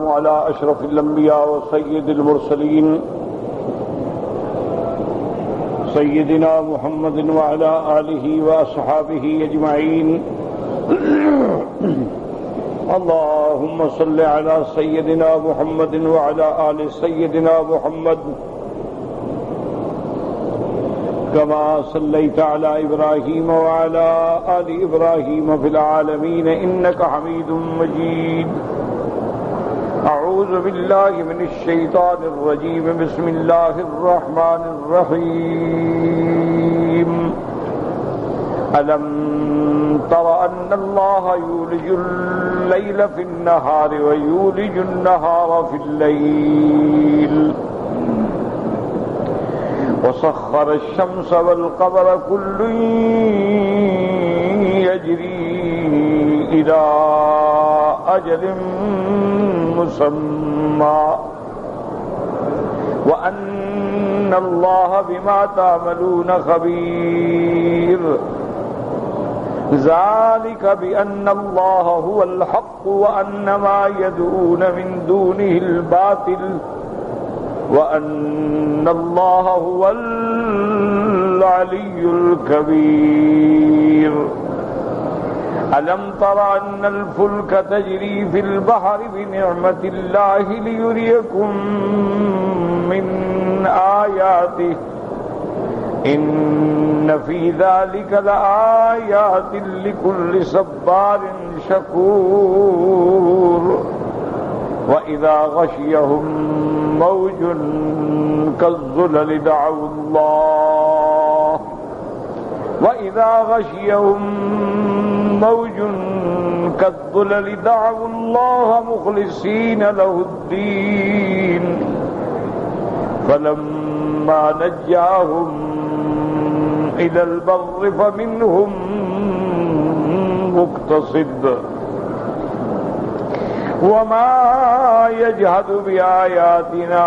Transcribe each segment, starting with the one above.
على أشرف الأنبياء وسيد المرسلين سيدنا محمد وعلى آله وأصحابه أجمعين. اللهم صل على سيدنا محمد وعلى آل سيدنا محمد كما صليت على إبراهيم وعلى آل إبراهيم في العالمين إنك حميد مجيد. أعوذ بالله من الشيطان الرجيم. بسم الله الرحمن الرحيم. ألم تر أن الله يولج الليل في النهار ويولج النهار في الليل وسخر الشمس والقمر كل يجري إلى أجل مسمى وأن الله بما تعملون خبير. ذلك بأن الله هو الحق وأن ما يدعون من دونه الباطل وأن الله هو العلي الكبير. ألم تر أن الفلك تجري في البحر بنعمة الله ليريكم من آياته إن في ذلك لآيات لكل صبار شكور. وإذا غشيهم موج كالظلل دعوا الله وإذا غشيهم موج كالظلل دعوا الله مخلصين له الدين فلما نجاهم إلى البر فمنهم مقتصد وما يجحد بآياتنا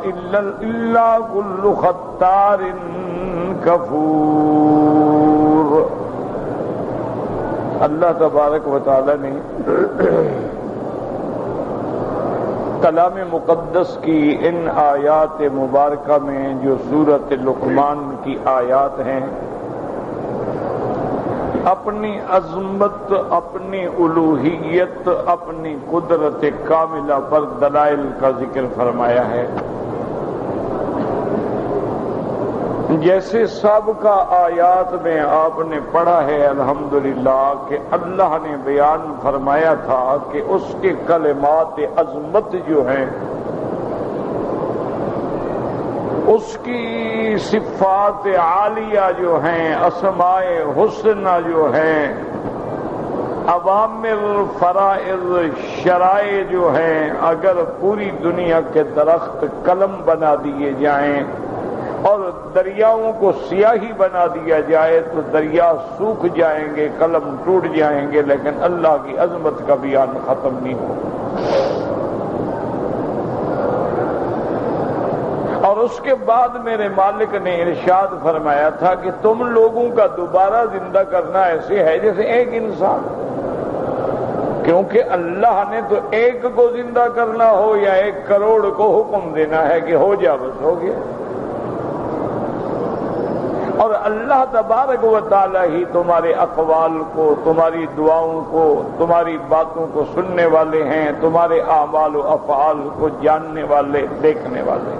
إلا كل ختار کفور. اللہ تبارک و تعالی نے کلام مقدس کی ان آیات مبارکہ میں جو سورۃ لقمان کی آیات ہیں اپنی عظمت، اپنی الوہیت، اپنی قدرت کاملہ پر دلائل کا ذکر فرمایا ہے. جیسے سابقہ آیات میں آپ نے پڑھا ہے الحمدللہ کہ اللہ نے بیان فرمایا تھا کہ اس کے کلمات عظمت جو ہیں، اس کی صفات عالیہ جو ہیں، اسماء حسنہ جو ہیں، اوامر، فرائض، شرائع جو ہیں، اگر پوری دنیا کے درخت قلم بنا دیے جائیں اور دریاؤں کو سیاہی بنا دیا جائے تو دریا سوکھ جائیں گے، قلم ٹوٹ جائیں گے، لیکن اللہ کی عظمت کا بیان ختم نہیں ہوگا. اور اس کے بعد میرے مالک نے ارشاد فرمایا تھا کہ تم لوگوں کا دوبارہ زندہ کرنا ایسے ہے جیسے ایک انسان، کیونکہ اللہ نے تو ایک کو زندہ کرنا ہو یا 1 کروڑ کو حکم دینا ہے کہ ہو جا، بس ہو گیا. اور اللہ تبارک و تعالی ہی تمہارے اقوال کو، تمہاری دعاؤں کو، تمہاری باتوں کو سننے والے ہیں، تمہارے اعمال و افعال کو جاننے والے، دیکھنے والے.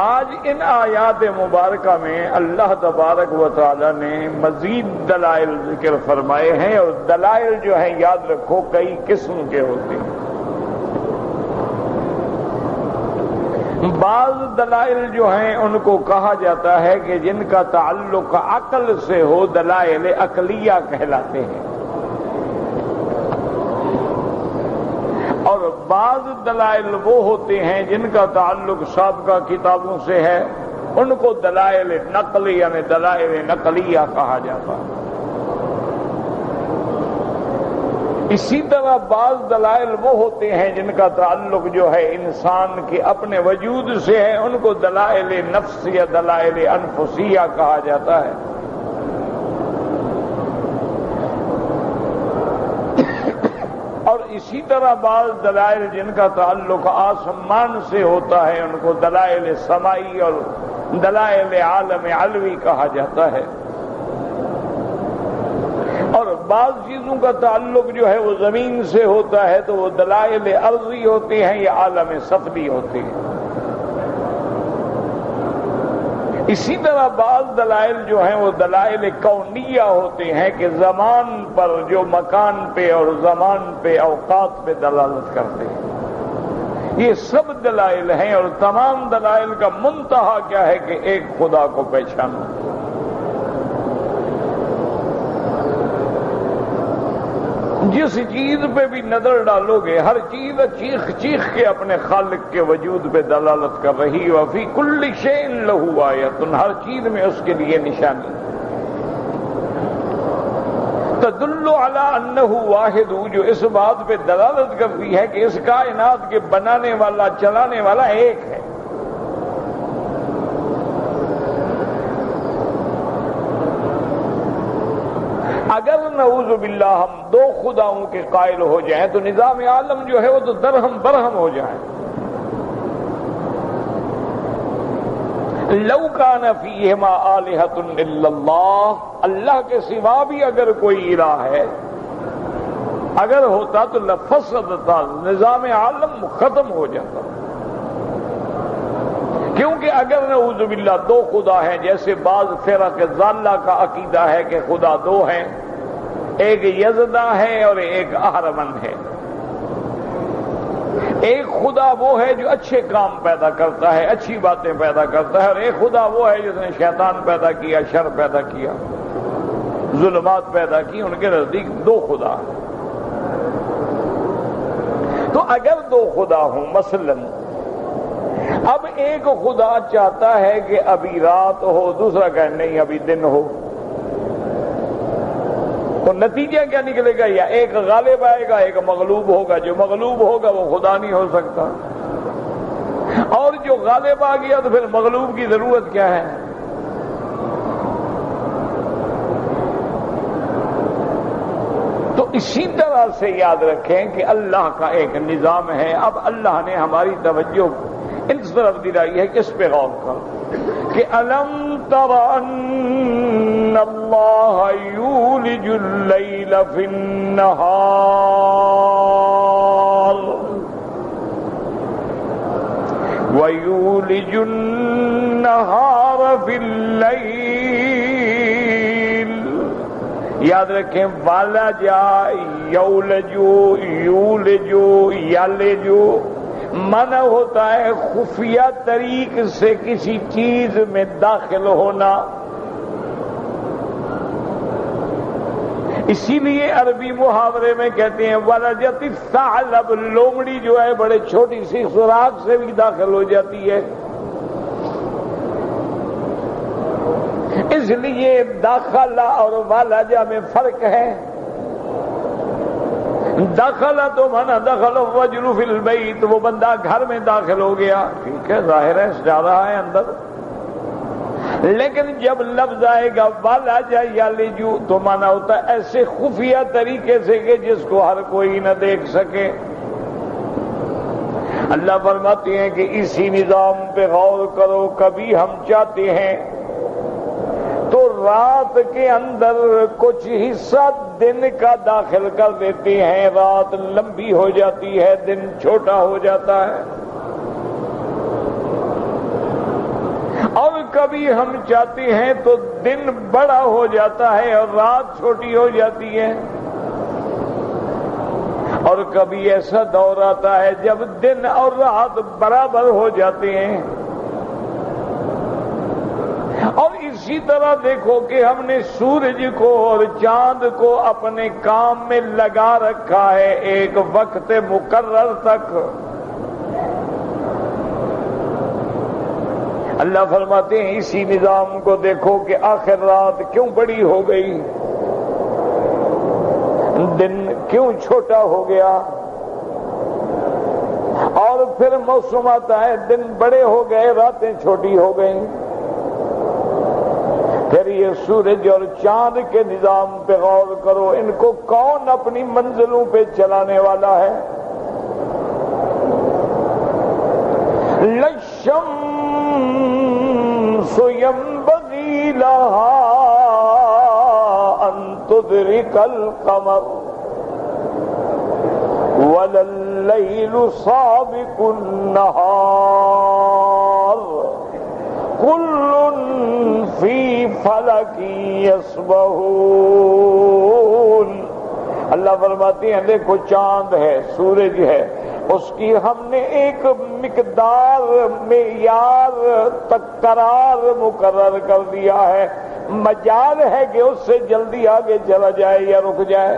آج ان آیات مبارکہ میں اللہ تبارک و تعالی نے مزید دلائل ذکر فرمائے ہیں، اور دلائل جو ہیں یاد رکھو کئی قسم کے ہوتے ہیں. بعض دلائل جو ہیں ان کو کہا جاتا ہے کہ جن کا تعلق عقل سے ہو، دلائل عقلیہ کہلاتے ہیں، اور بعض دلائل وہ ہوتے ہیں جن کا تعلق سابقہ کتابوں سے ہے، ان کو دلائل نقلی یعنی دلائل نقلیہ کہا جاتا ہے. اسی طرح بعض دلائل وہ ہوتے ہیں جن کا تعلق جو ہے انسان کے اپنے وجود سے ہے، ان کو دلائل نفس یا دلائل انفسیہ کہا جاتا ہے. اسی طرح بعض دلائل جن کا تعلق آسمان سے ہوتا ہے ان کو دلائل سمائی اور دلائل عالم علوی کہا جاتا ہے، اور بعض چیزوں کا تعلق جو ہے وہ زمین سے ہوتا ہے تو وہ دلائل ارضی ہوتے ہیں یا عالم سفلی ہوتے ہیں۔ اسی طرح بعض دلائل جو ہیں وہ دلائل کونیہ ہوتے ہیں کہ زمان پر جو مکان پہ اور زمان پہ اوقات پہ دلالت کرتے ہیں۔ یہ سب دلائل ہیں، اور تمام دلائل کا منتہا کیا ہے کہ ایک خدا کو پہچانو۔ جس چیز پہ بھی نظر ڈالو گے ہر چیز چیخ چیخ کے اپنے خالق کے وجود پہ دلالت کر رہی، وفی کل شیء لہ آیۃ، ہر چیز میں اس کے لیے نشانی تدل علی انہ واحد، جو اس بات پہ دلالت کرتی ہے کہ اس کائنات کے بنانے والا چلانے والا ایک ہے۔ اگر نعوذ باللہ ہم دو خداؤں کے قائل ہو جائیں تو نظام عالم جو ہے وہ تو درہم برہم ہو جائے۔ لو کان فیہما آلہۃ الا اللہ، اللہ کے سوا بھی اگر کوئی الہ ہے اگر ہوتا تو لفسدتا، نظام عالم ختم ہو جاتا، کیونکہ اگر نعوذ باللہ دو خدا ہیں، جیسے بعض فرق ضالہ کا عقیدہ ہے کہ خدا دو ہیں، ایک یزدہ ہے اور ایک اہرمن ہے۔ ایک خدا وہ ہے جو اچھے کام پیدا کرتا ہے، اچھی باتیں پیدا کرتا ہے، اور ایک خدا وہ ہے جس نے شیطان پیدا کیا، شر پیدا کیا، ظلمات پیدا کی۔ ان کے نزدیک دو خدا ہیں۔ تو اگر دو خدا ہوں مثلاً، اب ایک خدا چاہتا ہے کہ ابھی رات ہو، دوسرا کہے نہیں ابھی دن ہو، تو نتیجہ کیا نکلے گا؟ یا ایک غالب آئے گا، ایک مغلوب ہوگا، جو مغلوب ہوگا وہ خدا نہیں ہو سکتا، اور جو غالب آ گیا تو پھر مغلوب کی ضرورت کیا ہے؟ تو اسی طرح سے یاد رکھیں کہ اللہ کا ایک نظام ہے۔ اب اللہ نے ہماری توجہ اس طرف دلائی ہے کہ اس پہ غور کرو کہ الم تر ان اللہ یولج اللیل فی النہار ویولج النہار فی اللیل۔ یاد رکھیں والجا یولجو یولجو یالجو منع ہوتا ہے خفیہ طریق سے کسی چیز میں داخل ہونا۔ اسی لیے عربی محاورے میں کہتے ہیں ولجت الثعلب، لومڑی جو ہے بڑے چھوٹی سی سوراخ سے بھی داخل ہو جاتی ہے۔ اس لیے داخلہ اور والجا میں فرق ہے۔ داخلہ تو مانا دخل الرجل فی البیت، وہ بندہ گھر میں داخل ہو گیا، ٹھیک ہے، ظاہر ہے جا رہا ہے اندر، لیکن جب لفظ آئے گا والجا یالجو تو مانا ہوتا ہے ایسے خفیہ طریقے سے کہ جس کو ہر کوئی نہ دیکھ سکے۔ اللہ فرماتے ہیں کہ اسی نظام پہ غور کرو، کبھی ہم چاہتے ہیں تو رات کے اندر کچھ حصہ دن کا داخل کر دیتے ہیں، رات لمبی ہو جاتی ہے، دن چھوٹا ہو جاتا ہے، اور کبھی ہم چاہتے ہیں تو دن بڑا ہو جاتا ہے اور رات چھوٹی ہو جاتی ہے، اور کبھی ایسا دور آتا ہے جب دن اور رات برابر ہو جاتے ہیں۔ اور اسی طرح دیکھو کہ ہم نے سورج کو اور چاند کو اپنے کام میں لگا رکھا ہے ایک وقت مقرر تک۔ اللہ فرماتے ہیں اسی نظام کو دیکھو کہ آخر رات کیوں بڑی ہو گئی، دن کیوں چھوٹا ہو گیا، اور پھر موسم آتا ہے دن بڑے ہو گئے راتیں چھوٹی ہو گئیں۔ پھر یہ سورج اور چاند کے نظام پہ غور کرو، ان کو کون اپنی منزلوں پہ چلانے والا ہے؟ لَلشَّمْسُ يَنبَغِي لَهَا أَن تُدْرِكَ الْقَمَرَ وَلَا اللَّيْلُ سَابِقُ النَّهَارِ كُلٌّ فِي فَلَكٍ يَسْبَحُونَ۔ اللہ فرماتے ہیں دیکھو چاند ہے، سورج ہے، اس کی ہم نے ایک مقدار، معیار، تقرار مقرر کر دیا ہے، مجال ہے کہ اس سے جلدی آگے چلا جائے یا رک جائے۔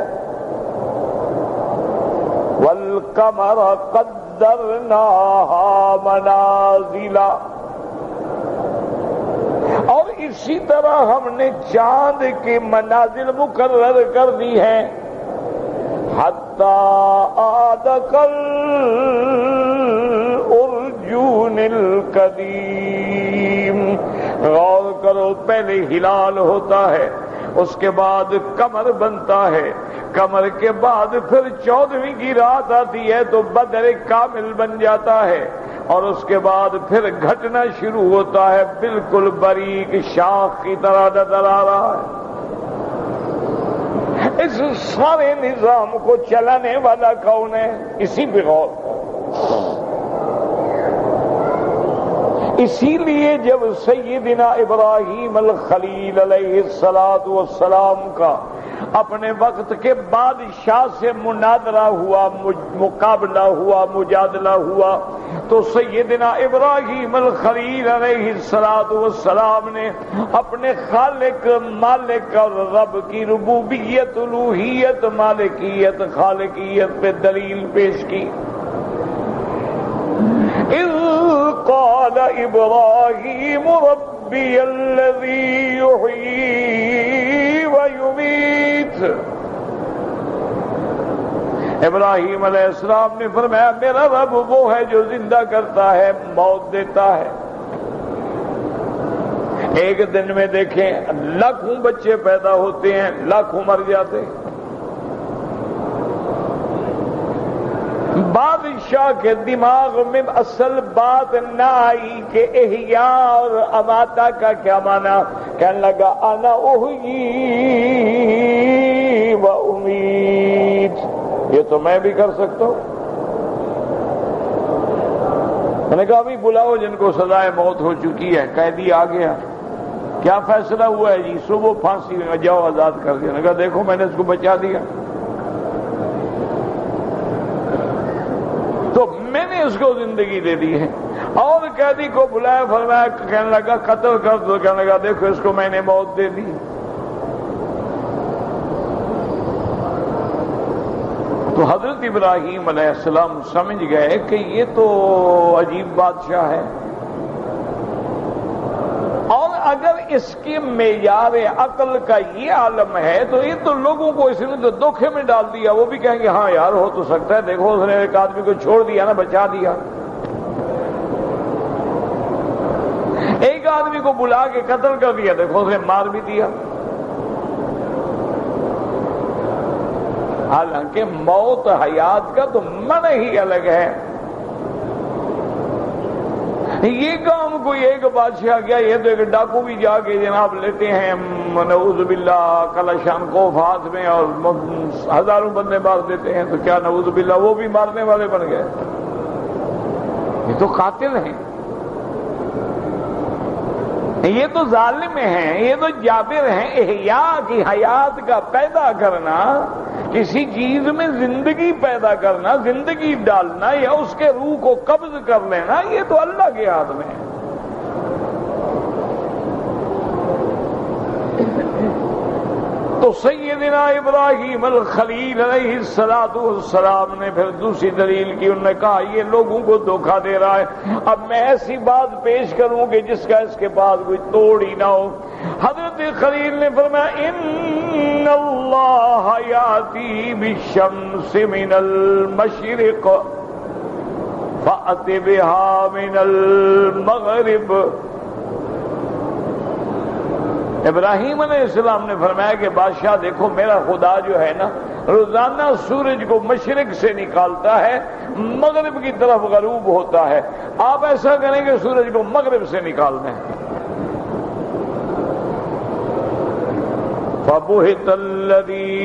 وَالْقَمَرَ قَدَّرْنَاهَا مَنَازِلَ، اور اسی طرح ہم نے چاند کی منازل مقرر کر دی ہیں، حَتَّى عَادَ كَالْأُرْجُونِ الْقَدِيمِ۔ غور کرو، پہلے ہلال ہوتا ہے، اس کے بعد قمر بنتا ہے، قمر کے بعد پھر 14ویں کی رات آتی ہے تو بدر کامل بن جاتا ہے، اور اس کے بعد پھر گھٹنا شروع ہوتا ہے، بالکل باریک شاخ کی طرح نظر آ رہا ہے۔ اس سارے نظام کو چلانے والا کون ہے؟ اسی پہ غور کرو۔ اسی لیے جب سیدنا ابراہیم الخلیل علیہ السلام کا اپنے وقت کے بادشاہ سے مناظرہ ہوا، مقابلہ ہوا، مجادلہ ہوا، تو سیدنا ابراہیم الخلیل علیہ السلام نے اپنے خالق، مالک اور رب کی ربوبیت، الوہیت، مالکیت، خالقیت پہ دلیل پیش کی۔ اذ قال ابراہیم ربی الذی یحیی ویمیت، ابراہیم علیہ السلام نے فرمایا میرا رب وہ ہے جو زندہ کرتا ہے، موت دیتا ہے۔ ایک دن میں دیکھیں لاکھوں بچے پیدا ہوتے ہیں، لاکھوں مر جاتے ہیں۔ بادشاہ کے دماغ میں اصل بات نہ آئی کہ احیاء اور اماتہ کا کیا معنی، کہنے لگا انا احیی و امیت، یہ تو میں بھی کر سکتا ہوں۔ میں نے کہا ابھی بلاؤ جن کو سزائے موت ہو چکی ہے، قیدی آ گیا، کیا فیصلہ ہوا ہے جی؟ صبح پھانسی میں جاؤ، آزاد کر دیا۔ میں نے کہا دیکھو میں نے اس کو بچا دیا، تو میں نے اس کو زندگی دے دی ہے۔ اور قیدی کو بلایا، فرمایا، کہنے لگا قتل کر دو، کہنے لگا دیکھو اس کو میں نے موت دے دی۔ تو حضرت ابراہیم علیہ السلام سمجھ گئے کہ یہ تو عجیب بادشاہ ہے، اور اگر اس کے معیار عقل کا یہ عالم ہے تو یہ تو لوگوں کو اس نے تو دھوکے میں ڈال دیا، وہ بھی کہیں گے ہاں یار ہو تو سکتا ہے، دیکھو اس نے ایک آدمی کو چھوڑ دیا نا، بچا دیا۔ ایک آدمی کو بلا کے قتل کر دیا، دیکھو اس نے مار بھی دیا۔ حالانکہ موت حیات کا تو معنی ہی الگ ہے۔ یہ کام کوئی ایک بادشاہ کیا، یہ تو ایک ڈاکو بھی جا کے جناب لیتے ہیں نعوذ باللہ کلاشان کوف ہاتھ میں اور ہزاروں بندے مار دیتے ہیں، تو کیا نعوذ باللہ وہ بھی مارنے والے بن گئے؟ یہ تو قاتل ہیں، یہ تو ظالم ہیں، یہ تو جابر ہیں۔ احیاء کی حیات کا پیدا کرنا، کسی چیز میں زندگی پیدا کرنا، زندگی ڈالنا یا اس کے روح کو قبض کر لینا، یہ تو اللہ کے ہاتھ میں ہے۔ تو سیدنا ابراہیم الخلیل علیہ السلام نے پھر دوسری دلیل کی، انہوں نے کہا یہ لوگوں کو دھوکہ دے رہا ہے، اب میں ایسی بات پیش کروں کہ جس کا اس کے پاس کوئی توڑ ہی نہ ہو۔ حضرت خلیل نے فرمایا ان اللہ یاتی بالشمس من المشرق فأت بها من المغرب ابراہیم علیہ السلام نے فرمایا کہ بادشاہ دیکھو میرا خدا جو ہے نا روزانہ سورج کو مشرق سے نکالتا ہے، مغرب کی طرف غروب ہوتا ہے، آپ ایسا کریں کہ سورج کو مغرب سے نکال دیں۔ فَبُهِتَ الَّذِي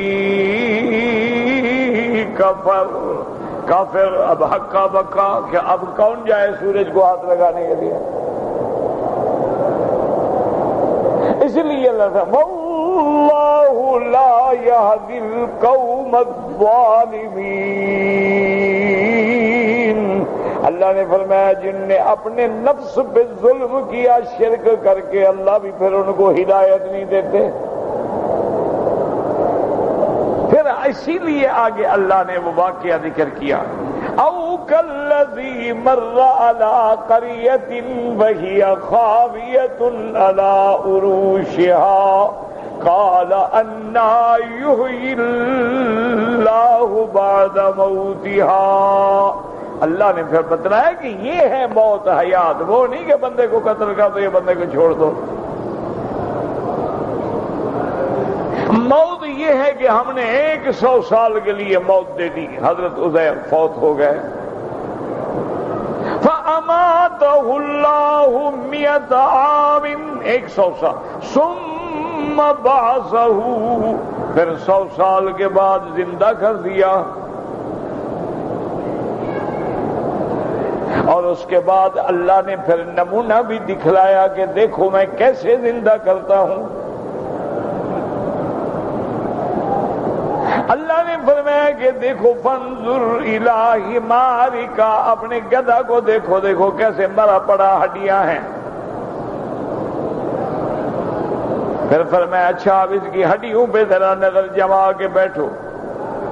کافر اب ہکا بکا کہ اب کون جائے سورج کو ہاتھ لگانے کے لیے؟ اس لیے اللہ سے وَاللَّهُ لَا يَهْدِي الْقَوْمَ الظَّالِمِينَ، اللہ نے فرمایا جن نے اپنے نفس پہ ظلم کیا شرک کر کے، اللہ بھی پھر ان کو ہدایت نہیں دیتے۔ پھر اسی لیے آگے اللہ نے وہ واقعہ ذکر کیا، او کالذی مر علی قریۃ وہی خاویۃ علی عروشها قال انا یحیی اللہ بعد موتها۔ اللہ نے پھر بتلایا کہ یہ ہے موت حیات، وہ نہیں کہ بندے کو قتل کر دو یا بندے کو چھوڑ دو۔ موت یہ ہے کہ ہم نے 100 سال کے لیے موت دے دی، حضرت عزیر فوت ہو گئے، فَأَمَاتَهُ اللَّهُ 100 عام، 100 سال، ثُمَّ بَعَثَهُ، پھر 100 سال کے بعد زندہ کر دیا، اور اس کے بعد اللہ نے پھر نمونہ بھی دکھلایا کہ دیکھو میں کیسے زندہ کرتا ہوں۔ اللہ نے فرمایا کہ دیکھو فانظر الی حمارک، اپنے گدھا کو دیکھو، دیکھو کیسے مرا پڑا، ہڈیاں ہیں۔ پھر فرمایا اچھا اب اس کی ہڈیوں پہ ذرا نظر جما کے بیٹھو،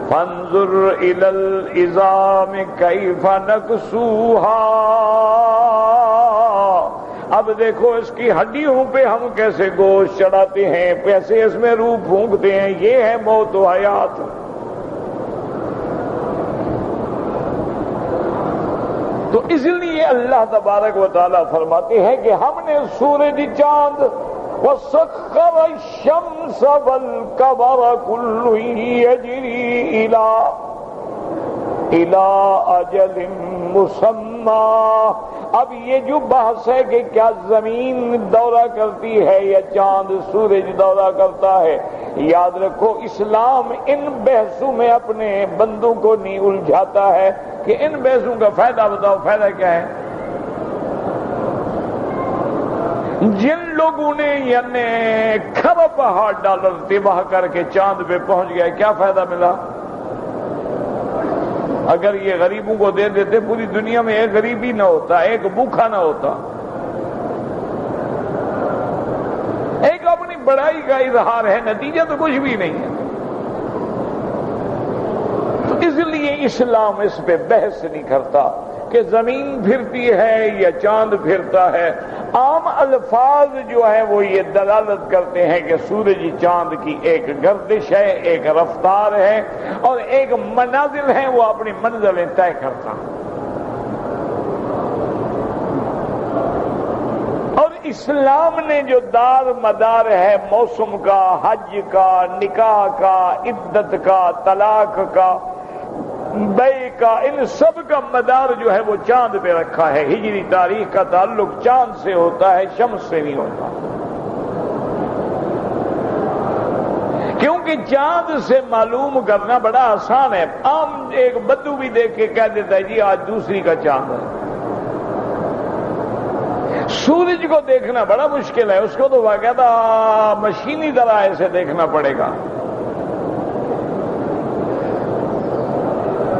فانظر الی العظام کیف نکسوها، اب دیکھو اس کی ہڈیوں پہ ہم کیسے گوشت چڑھاتے ہیں، کیسے اس میں روح پھونکتے ہیں، یہ ہے موت و حیات۔ تو اس لیے اللہ تبارک و تعالیٰ فرماتے ہیں کہ ہم نے سورج چاند وَسَخَّرَ الشَّمْسَ وَالْقَمَرَ كُلٌّ يَجْرِي إِلَىٰ أَجَلٍ مُّسَمًّى۔ اب یہ جو بحث ہے کہ کیا زمین دورہ کرتی ہے یا چاند سورج دورہ کرتا ہے، یاد رکھو اسلام ان بحثوں میں اپنے بندوں کو نہیں الجھاتا ہے کہ ان بحثوں کا فائدہ بتاؤ، فائدہ کیا ہے؟ جن لوگوں نے یعنی $1,000,000,000 تباہ کر کے چاند پہ پہنچ گئے، کیا فائدہ ملا؟ اگر یہ غریبوں کو دے دیتے پوری دنیا میں ایک غریب ہی نہ ہوتا، ایک بھوکا نہ ہوتا۔ ایک اپنی بڑائی کا اظہار ہے، نتیجہ تو کچھ بھی نہیں ہے۔ تو اس لیے اسلام اس پہ بحث نہیں کرتا کہ زمین پھرتی ہے یا چاند پھرتا ہے۔ عام الفاظ جو ہیں وہ یہ دلالت کرتے ہیں کہ سورج چاند کی ایک گردش ہے، ایک رفتار ہے اور ایک منازل ہے، وہ اپنی منزلیں طے کرتا۔ اور اسلام نے جو دار مدار ہے موسم کا، حج کا، نکاح کا، عدت کا، طلاق کا، بے کا، ان سب کا مدار جو ہے وہ چاند پہ رکھا ہے۔ ہجری تاریخ کا تعلق چاند سے ہوتا ہے، شمس سے نہیں ہوتا، کیونکہ چاند سے معلوم کرنا بڑا آسان ہے۔ عام ایک بدو بھی دیکھ کے کہہ دیتا ہے جی آج دوسری کا چاند ہے۔ سورج کو دیکھنا بڑا مشکل ہے، اس کو تو باقاعدہ مشینی ذرائع سے دیکھنا پڑے گا۔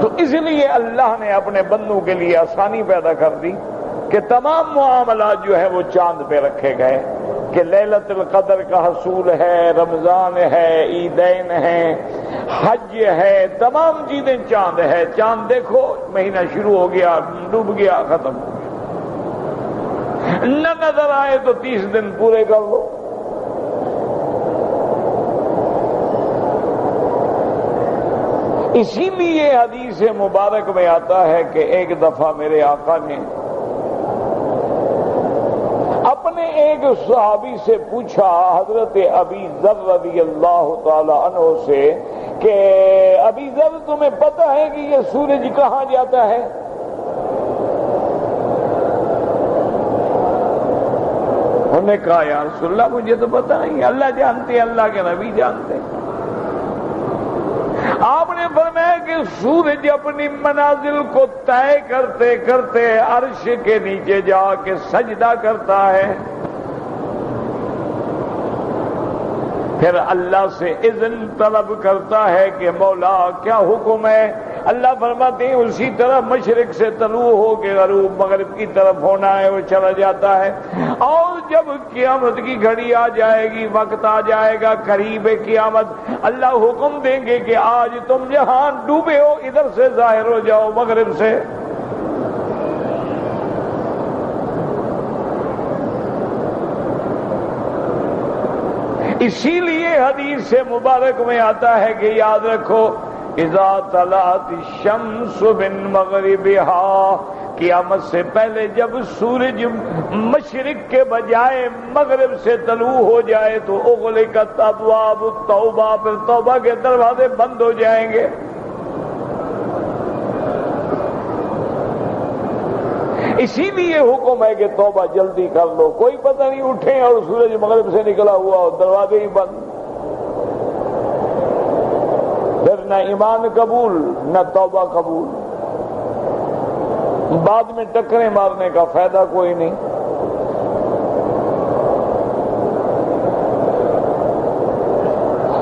تو اس لیے اللہ نے اپنے بندوں کے لیے آسانی پیدا کر دی کہ تمام معاملات جو ہے وہ چاند پہ رکھے گئے، کہ لیلۃ القدر کا حصول ہے، رمضان ہے، عیدین ہے، حج ہے، تمام چیزیں چاند ہے۔ چاند دیکھو مہینہ شروع ہو گیا، ڈوب گیا، ختم ہو گیا، نہ نظر آئے تو 30 دن پورے کر لو۔ اسی لیے حدیث مبارک میں آتا ہے کہ ایک دفعہ میرے آقا نے اپنے ایک صحابی سے پوچھا، حضرت ابی ذر رضی اللہ تعالی عنہ سے، کہ ابی ذر تمہیں پتہ ہے کہ یہ سورج کہاں جاتا ہے؟ انہوں نے کہا یا رسول اللہ مجھے تو پتہ نہیں، اللہ جانتے، اللہ کے نبی جانتے۔ آپ نے فرمایا کہ سورج اپنی منازل کو طے کرتے کرتے عرش کے نیچے جا کے سجدہ کرتا ہے، پھر اللہ سے اذن طلب کرتا ہے کہ مولا کیا حکم ہے؟ اللہ فرماتے ہیں اسی طرح مشرق سے طلوع ہو کے غروب مغرب کی طرف ہونا ہے، وہ چلا جاتا ہے۔ اور جب قیامت کی گھڑی آ جائے گی، وقت آ جائے گا قریب قیامت، اللہ حکم دیں گے کہ آج تم جہاں ڈوبے ہو ادھر سے ظاہر ہو جاؤ مغرب سے۔ اسی لیے حدیث سے مبارک میں آتا ہے کہ یاد رکھو اذا طلعت الشمس من مغربها، قیامت سے پہلے جب سورج مشرق کے بجائے مغرب سے طلوع ہو جائے تو اغلقت ابواب التوبہ، پھر توبہ کے دروازے بند ہو جائیں گے۔ اسی لیے حکم ہے کہ توبہ جلدی کر لو، کوئی پتہ نہیں اٹھیں اور سورج مغرب سے نکلا ہوا اور دروازے ہی بند، پھر نہ ایمان قبول نہ توبہ قبول، بعد میں ٹکریں مارنے کا فائدہ کوئی نہیں۔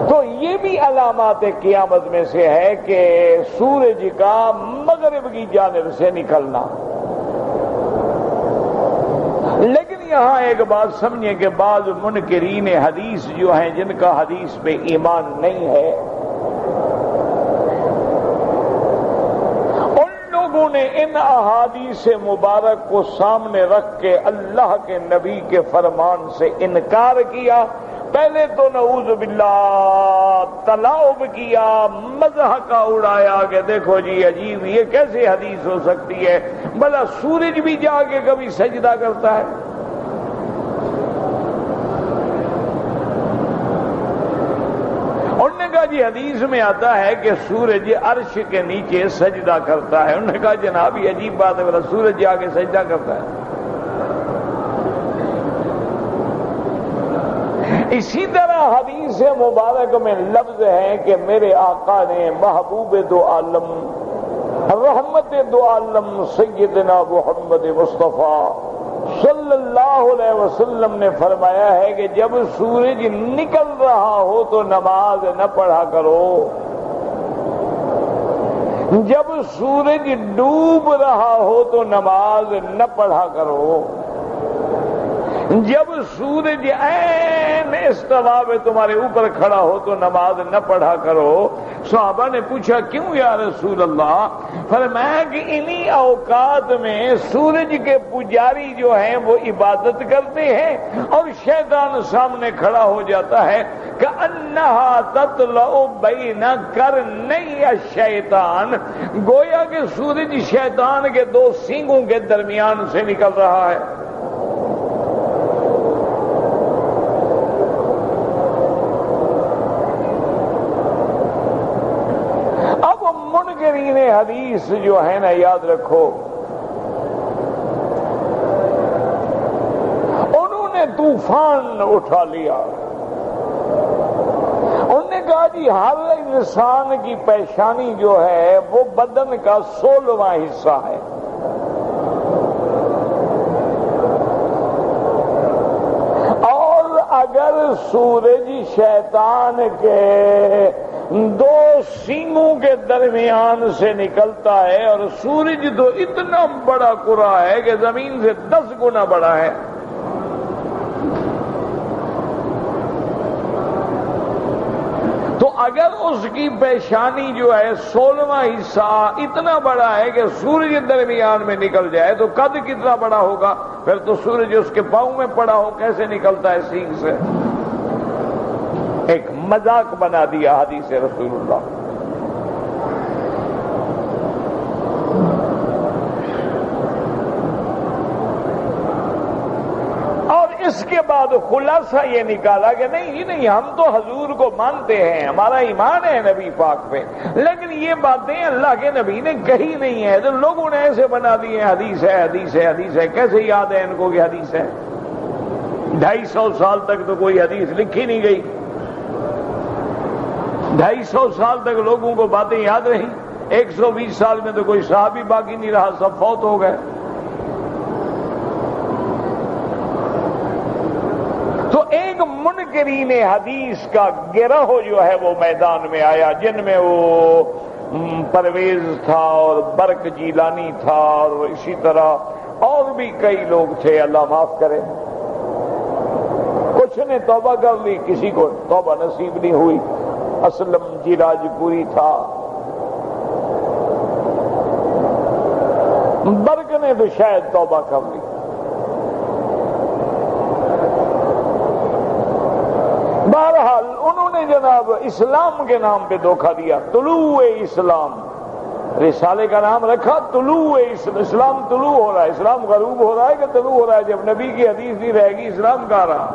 تو یہ بھی علامات قیامت میں سے ہے کہ سورج کا مغرب کی جانب سے نکلنا۔ لیکن یہاں ایک بات سمجھیں کہ بعض منکرین حدیث جو ہیں، جن کا حدیث پہ ایمان نہیں ہے، ان لوگوں نے ان احادیث مبارک کو سامنے رکھ کے اللہ کے نبی کے فرمان سے انکار کیا۔ پہلے تو نعوذ باللہ تلاعب کیا، مزاح کا اڑایا کہ دیکھو جی عجیب، یہ کیسے حدیث ہو سکتی ہے، بھلا سورج بھی جا کے کبھی سجدہ کرتا ہے؟ انہوں نے کہا جی حدیث میں آتا ہے کہ سورج عرش کے نیچے سجدہ کرتا ہے۔ انہوں نے کہا جناب یہ عجیب بات ہے، بھلا سورج جا کے سجدہ کرتا ہے؟ اسی طرح حدیث مبارک میں لفظ ہے کہ میرے آقا نے محبوب دو عالم رحمت دو عالم سیدنا محمد مصطفیٰ صلی اللہ علیہ وسلم نے فرمایا ہے کہ جب سورج نکل رہا ہو تو نماز نہ پڑھا کرو، جب سورج ڈوب رہا ہو تو نماز نہ پڑھا کرو، جب سورج عین استوا میں تمہارے اوپر کھڑا ہو تو نماز نہ پڑھا کرو۔ صحابہ نے پوچھا کیوں یا رسول اللہ؟ فرمایا کہ انہی اوقات میں سورج کے پجاری جو ہیں وہ عبادت کرتے ہیں اور شیطان سامنے کھڑا ہو جاتا ہے، کأنها تطلع بین قرنی الشیطان، گویا کہ سورج شیطان کے دو سینگوں کے درمیان سے نکل رہا ہے۔ منکرین حدیث جو ہے نا، یاد رکھو انہوں نے طوفان اٹھا لیا۔ انہوں نے کہا جی ہر انسان کی پیشانی جو ہے وہ بدن کا 16واں حصہ ہے، اور اگر سورج شیطان کے دو سینگوں کے درمیان سے نکلتا ہے، اور سورج تو اتنا بڑا کرہ ہے کہ زمین سے 10 گنا بڑا ہے، تو اگر اس کی پیشانی جو ہے 16واں حصہ اتنا بڑا ہے کہ سورج درمیان میں نکل جائے تو قد کتنا بڑا ہوگا؟ پھر تو سورج اس کے پاؤں میں پڑا ہو کیسے نکلتا ہے سینگ سے؟ ایک مذاق بنا دیا حدیث رسول اللہ۔ اور اس اس کے بعد خلاصہ یہ نکالا کہ نہیں ہم تو حضور کو مانتے ہیں، ہمارا ایمان ہے نبی پاک پہ، لیکن یہ باتیں اللہ کے نبی نے کہی نہیں ہے، تو لوگوں نے ایسے بنا دی ہیں حدیث ہے حدیث ہے حدیث ہے۔ کیسے یاد ہے ان کو کہ حدیث ہے؟ 250 سال تک تو کوئی حدیث لکھی نہیں گئی، 250 سال تک لوگوں کو باتیں یاد رہی، 120 سال میں تو کوئی صحابی باقی نہیں رہا، سب فوت ہو گئے۔ تو ایک منکرین حدیث کا گروہ جو ہے وہ میدان میں آیا، جن میں وہ پرویز تھا اور برق جیلانی تھا اور اسی طرح اور بھی کئی لوگ تھے، اللہ معاف کرے۔ کچھ نے توبہ کر لی، کسی کو توبہ نصیب نہیں ہوئی۔ اسلم جیراج پوری تھا، برق نے تو شاید توبہ کر لی۔ بہرحال انہوں نے جناب اسلام کے نام پہ دھوکہ دیا، طلوع اسلام، رسالے کا نام رکھا طلوع اسلام۔ طلوع ہو رہا ہے، اسلام غروب ہو رہا ہے کہ طلوع ہو رہا ہے؟ جب نبی کی حدیث نہیں رہے گی اسلام کہاں رہا؟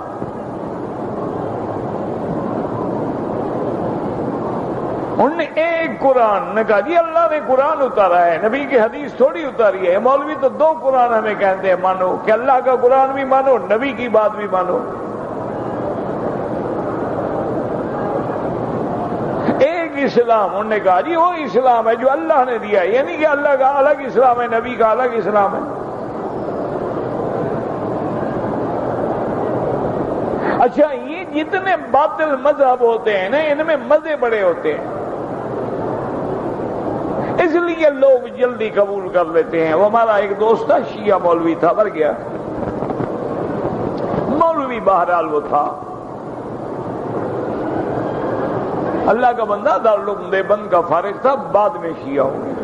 انہوں نے ایک قرآن نے کہا جی اللہ نے قرآن اتارا ہے، نبی کی حدیث تھوڑی اتاری ہے۔ مولوی تو 2 قرآن ہمیں کہتے ہیں مانو، کہ اللہ کا قرآن بھی مانو، نبی کی بات بھی مانو۔ ایک اسلام، انہوں نے کہا جی وہ اسلام ہے جو اللہ نے دیا ہے، یعنی کہ اللہ کا الگ اسلام ہے، نبی کا الگ اسلام ہے۔ اچھا یہ جتنے باطل مذہب ہوتے ہیں نا، ان میں مزے بڑے ہوتے ہیں، اس لیے لوگ جلدی قبول کر لیتے ہیں۔ وہ ہمارا ایک دوست تھا، شیعہ مولوی تھا، مر گیا مولوی، بہرحال وہ تھا اللہ کا بندہ، دارالعلوم دیوبند کا فارغ تھا، بعد میں شیعہ ہو گیا۔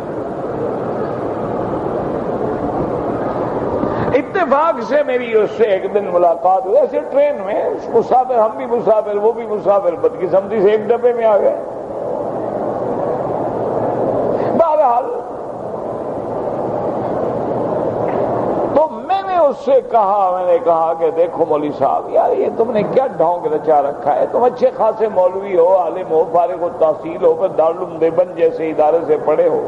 اتفاق سے میری اس سے ایک دن ملاقات ہوئی، ایسے ٹرین میں مسافر، ہم بھی مسافر وہ بھی مسافر، بدقسمتی سے ایک ڈبے میں آ گئے۔ بہرحال تو میں نے اس سے کہا کہ دیکھو مولوی صاحب، یار یہ تم نے کیا ڈھونگ رچا رکھا ہے؟ تم اچھے خاصے مولوی ہو، عالم ہو، فارغ و تحصیل ہو، پھر دارالعلوم دیوبند جیسے ادارے سے پڑھے ہو۔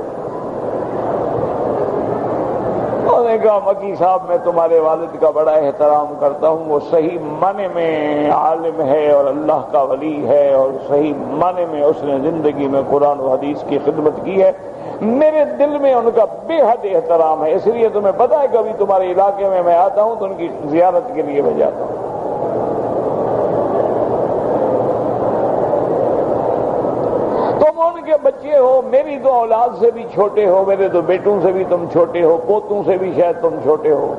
انہوں نے کہا مکی صاحب میں تمہارے والد کا بڑا احترام کرتا ہوں، وہ صحیح معنی میں عالم ہے اور اللہ کا ولی ہے، اور صحیح معنی میں اس نے زندگی میں قرآن و حدیث کی خدمت کی ہے، میرے دل میں ان کا بے حد احترام ہے، اس لیے تمہیں پتہ ہے کبھی تمہارے علاقے میں آتا ہوں تو ان کی زیارت کے لیے میں جاتا ہوں۔ تم ان کے بچے ہو، میری تو اولاد سے بھی چھوٹے ہو، میرے تو بیٹوں سے بھی تم چھوٹے ہو، پوتوں سے بھی شاید تم چھوٹے ہو۔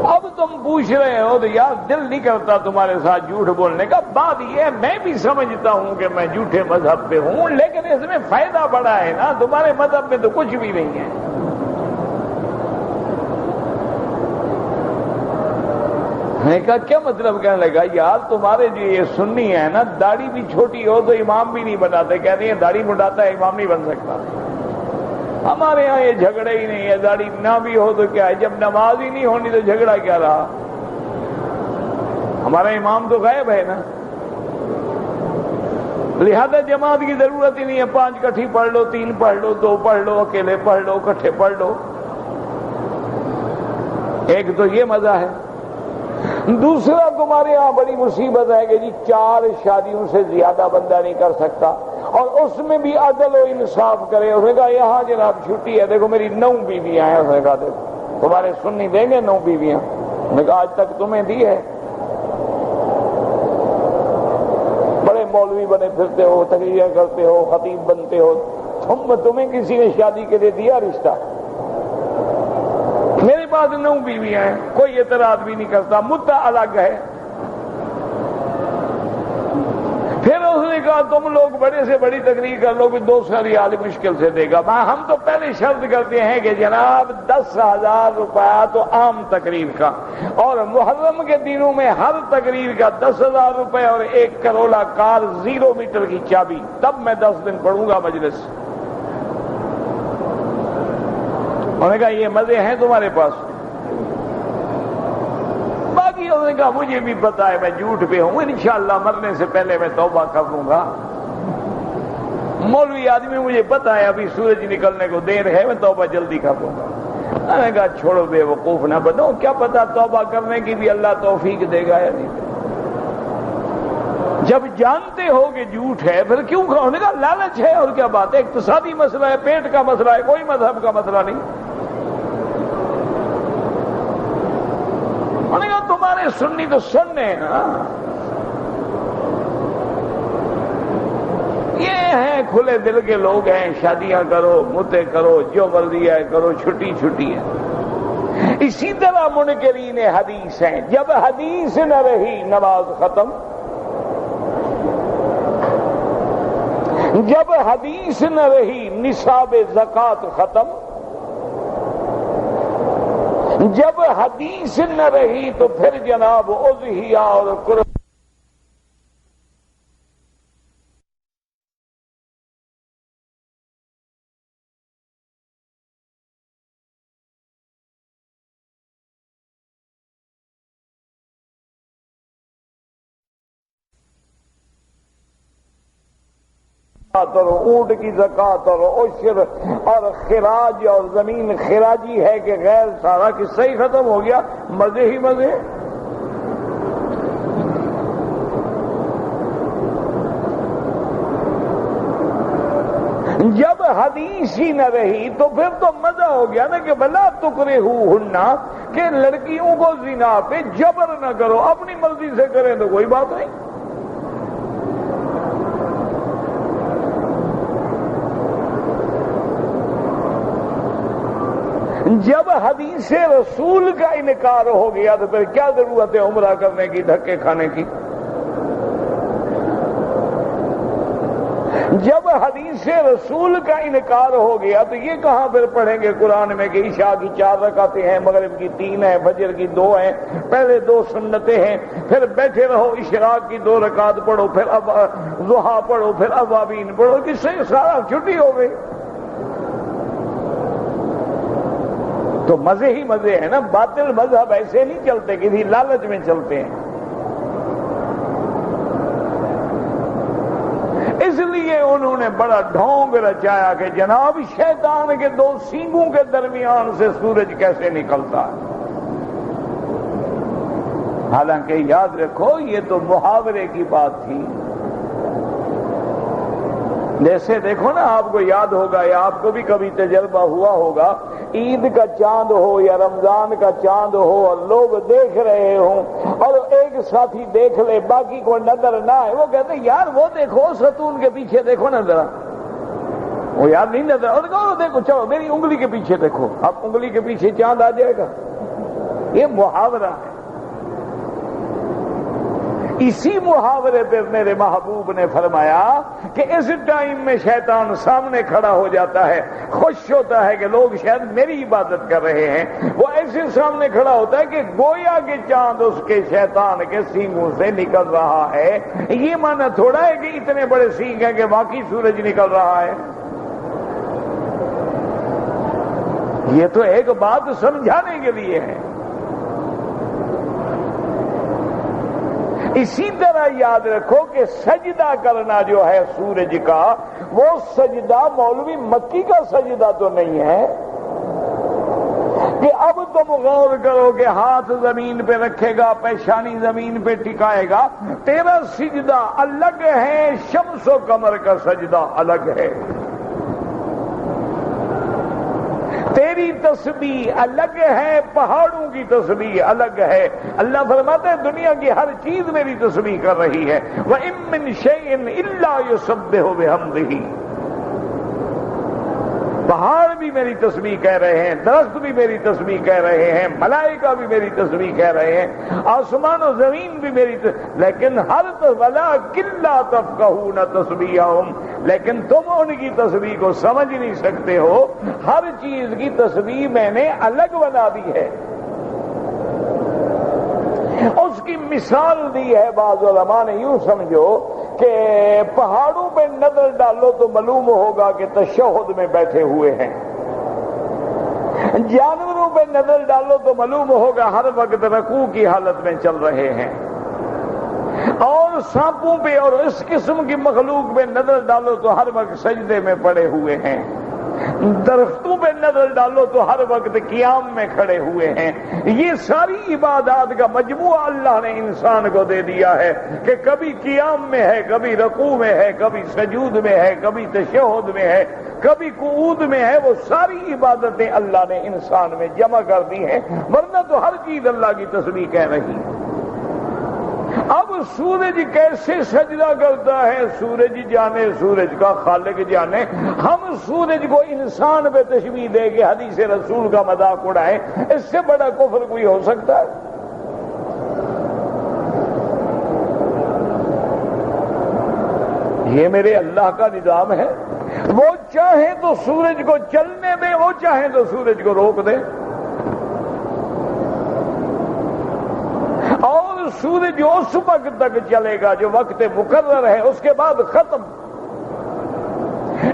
اب تم پوچھ رہے ہو تو یار دل نہیں کرتا تمہارے ساتھ جھوٹ بولنے کا۔ بات یہ ہے میں بھی سمجھتا ہوں کہ میں جھوٹے مذہب پہ ہوں، لیکن اس میں فائدہ بڑا ہے نا، تمہارے مذہب میں تو کچھ بھی نہیں ہے۔ میں نے کہا کیا مطلب؟ کہنے لگا یار تمہارے جو یہ سنی ہے نا، داڑھی بھی چھوٹی ہو تو امام بھی نہیں بناتے، کہتے ہیں داڑھی مٹاتا ہے امام نہیں بن سکتا۔ ہمارے ہاں یہ جھگڑے ہی نہیں ہے، داڑھی نہ بھی ہو تو کیا ہے، جب نماز ہی نہیں ہونی تو جھگڑا کیا رہا؟ ہمارا امام تو غائب ہے نا، لہذا جماعت کی ضرورت ہی نہیں ہے، 5 کٹھی پڑھ لو، 3 پڑھ لو، 2 پڑھ لو، اکیلے پڑھ لو، اکٹھے پڑھ لو۔ ایک تو یہ مزہ ہے۔ دوسرا تمہارے ہاں بڑی مصیبت ہے کہ جی 4 شادیوں سے زیادہ بندہ نہیں کر سکتا، اور اس میں بھی عدل و انصاف کرے۔ اس نے کہا یہاں جناب چھٹی ہے، دیکھو میری 9 بیویاں ہیں۔ اس نے کہا دیکھو تمہارے سنی دیں گے 9 بیویاں؟ اس نے کہا آج تک تمہیں دی ہے، بڑے مولوی بنے پھرتے ہو، تقریریں کرتے ہو، خطیب بنتے ہو، تمہیں کسی نے شادی کے لیے دیا رشتہ؟ میرے پاس 9 بیویاں ہیں، کوئی اعتراض بھی نہیں کرتا، مدعا الگ ہے۔ پھر اس نے کہا تم لوگ بڑے سے بڑی تقریر کر لو کہ 200 ریال مشکل سے دے گا۔ ہم تو پہلے شرط کرتے ہیں کہ جناب 10,000 روپیہ تو عام تقریر کا، اور محرم کے دنوں میں ہر تقریر کا 10,000 روپے اور 1 کروڑا کار 0 میٹر کی چابی، تب میں 10 دن پڑھوں گا مجلس۔ انہوں نے کہا یہ مزے ہیں تمہارے پاس؟ انہوں نے کہا مجھے بھی پتا ہے میں جھوٹ پہ ہوں، انشاءاللہ مرنے سے پہلے میں توبہ کر لوں گا۔ مولوی آدمی مجھے پتا ہے ابھی سورج نکلنے کو دیر ہے، میں توبہ جلدی کر لوں گا۔ میں نے کہا چھوڑو بے وقوف نہ بنو، کیا پتا توبہ کرنے کی بھی اللہ توفیق دے گا یا نہیں۔ جب جانتے ہو کہ جھوٹ ہے پھر کیوں کھاؤ؟ انہوں نے کہا لالچ ہے، اور کیا بات ہے، اقتصادی مسئلہ ہے، پیٹ کا مسئلہ ہے، کوئی مذہب کا مسئلہ نہیں۔ انہوں نے کہا تمہارے سنی تو سننے ہیں نا، یہ ہیں کھلے دل کے لوگ ہیں، شادیاں کرو، متے کرو، جو مرضی ہے کرو، چھٹی چھٹی ہے۔ اسی طرح منکرین حدیث ہیں، جب حدیث نہ رہی نماز ختم، جب حدیث نہ رہی نصاب زکوٰۃ ختم، جب حدیث نہ رہی تو پھر جناب اضحیہ اور قربانی اور اونٹ کی زکوٰۃ اور عشر اور خراج اور زمین خراجی ہے کہ غیر، سارا قصہ ہی ختم ہو گیا، مزے ہی مزے۔ جب حدیث ہی نہ رہی تو پھر تو مزہ ہو گیا نا کہ بلا تکرہوہن، کہ لڑکیوں کو زنا پہ جبر نہ کرو، اپنی مرضی سے کریں تو کوئی بات نہیں۔ جب حدیث رسول کا انکار ہو گیا تو پھر کیا ضرورت ہے عمرہ کرنے کی، دھکے کھانے کی؟ جب حدیث رسول کا انکار ہو گیا تو یہ کہاں پھر پڑھیں گے قرآن میں کہ عشاء کی 4 رکعتیں ہیں، مغرب کی 3 ہیں، فجر کی 2 ہیں، پہلے 2 سنتیں ہیں، پھر بیٹھے رہو اشراق کی 2 رکعت پڑھو، پھر ضحیٰ پڑھو، پھر اوابین پڑھو، کس سے سارا چھٹی ہو گئی۔ تو مزے ہی مزے ہیں نا، باطل مذہب ایسے نہیں چلتے، کسی لالچ میں چلتے ہیں۔ اس لیے انہوں نے بڑا ڈھونگ رچایا کہ جناب شیطان کے 2 سینگوں کے درمیان سے سورج کیسے نکلتا ہے۔ حالانکہ یاد رکھو یہ تو محاورے کی بات تھی۔ جیسے دیکھو نا، آپ کو یاد ہوگا یا آپ کو بھی کبھی تجربہ ہوا ہوگا، عید کا چاند ہو یا رمضان کا چاند ہو اور لوگ دیکھ رہے ہوں اور ایک ساتھی دیکھ لے باقی کو نظر نہ آئے، وہ کہتے ہیں یار وہ دیکھو ستون کے پیچھے دیکھو نا ذرا، وہ یار نہیں نظر، اور کہو دیکھو چلو میری انگلی کے پیچھے دیکھو، اب انگلی کے پیچھے چاند آ جائے گا۔ یہ محاورہ ہے۔ اسی محاورے پہ میرے محبوب نے فرمایا کہ اس ٹائم میں شیطان سامنے کھڑا ہو جاتا ہے، خوش ہوتا ہے کہ لوگ شاید میری عبادت کر رہے ہیں، وہ ایسے سامنے کھڑا ہوتا ہے کہ گویا کہ چاند اس کے شیطان کے سینگوں سے نکل رہا ہے۔ یہ معنی تھوڑا ہے کہ اتنے بڑے سینگ ہیں کہ واقعی سورج نکل رہا ہے۔ یہ تو ایک بات سمجھانے کے لیے ہے۔ اسی طرح یاد رکھو کہ سجدہ کرنا جو ہے سورج کا، وہ سجدہ مولوی مکی کا سجدہ تو نہیں ہے کہ اب تم غور کرو کہ ہاتھ زمین پہ رکھے گا، پیشانی زمین پہ ٹکائے گا، تیرا سجدہ الگ ہے، شمس و قمر کا سجدہ الگ ہے، تیری تسبیح الگ ہے، پہاڑوں کی تسبیح الگ ہے۔ اللہ فرماتا ہے دنیا کی ہر چیز میری تسبیح کر رہی ہے۔ وَإِن مِّن شَيْءٍ إِلَّا يُسَبِّحُ بِحَمْدِهِ، پہاڑ بھی میری تسبیح کہہ رہے ہیں، درخت بھی میری تسبیح کہہ رہے ہیں، ملائکہ بھی میری تسبیح کہہ رہے ہیں، آسمان و زمین بھی میری لیکن وَلَٰكِن لَّا تَفْقَهُونَ تَسْبِيحَهُمْ، لیکن تم ان کی تسبیح کو سمجھ نہیں سکتے ہو۔ ہر چیز کی تسبیح میں نے الگ بنا دی ہے۔ اس کی مثال دی ہے بعض علماء نے، یوں سمجھو کہ پہاڑوں پہ نظر ڈالو تو معلوم ہوگا کہ تشہد میں بیٹھے ہوئے ہیں، جانوروں پہ نظر ڈالو تو معلوم ہوگا ہر وقت رکوع کی حالت میں چل رہے ہیں، اور سانپوں پہ اور اس قسم کی مخلوق پہ نظر ڈالو تو ہر وقت سجدے میں پڑے ہوئے ہیں، درختوں پہ نظر ڈالو تو ہر وقت قیام میں کھڑے ہوئے ہیں۔ یہ ساری عبادات کا مجموعہ اللہ نے انسان کو دے دیا ہے کہ کبھی قیام میں ہے، کبھی رکوع میں ہے، کبھی سجود میں ہے، کبھی تشہد میں ہے، کبھی قعود میں ہے۔ وہ ساری عبادتیں اللہ نے انسان میں جمع کر دی ہیں، ورنہ تو ہر چیز اللہ کی تسبیح کہہ رہی ہے۔ اب سورج کیسے سجدہ کرتا ہے، سورج جانے، سورج کا خالق جانے۔ ہم سورج کو انسان پہ تشبیہ دے کے حدیث رسول کا مذاق اڑائیں، اس سے بڑا کفر کوئی ہو سکتا ہے؟ یہ میرے اللہ کا نظام ہے، وہ چاہیں تو سورج کو چلنے دیں، وہ چاہیں تو سورج کو روک دیں، اور سورج اس وقت تک چلے گا جو وقت مقرر ہے، اس کے بعد ختم۔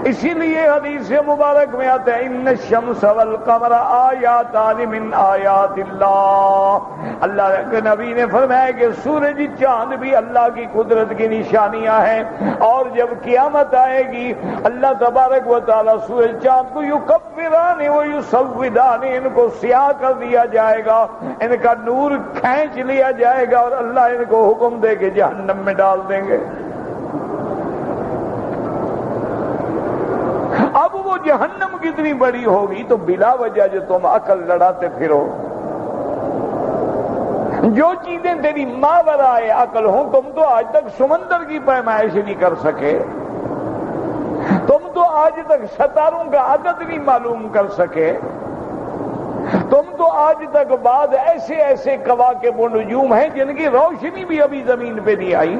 اسی لیے حدیث مبارک میں آتا ہے ان الشمس والقمر آیاتان من آیات اللہ۔ اللہ کے نبی نے فرمایا کہ سورج چاند بھی اللہ کی قدرت کی نشانیاں ہیں، اور جب قیامت آئے گی اللہ تبارک و تعالی سورج چاند کو یکبران و یسودان، ان کو سیاہ کر دیا جائے گا، ان کا نور کھینچ لیا جائے گا، اور اللہ ان کو حکم دے کے جہنم میں ڈال دیں گے۔ اب وہ جہنم کتنی بڑی ہوگی تو بلا وجہ جو تم عقل لڑاتے پھرو، جو چیزیں تیری ماورائے عقل ہوں، تم تو آج تک سمندر کی پیمائش نہیں کر سکے، تم تو آج تک ستاروں کا عدد نہیں معلوم کر سکے، تم تو آج تک بعد ایسے ایسے کواکب و نجوم ہیں جن کی روشنی بھی ابھی زمین پہ نہیں آئی۔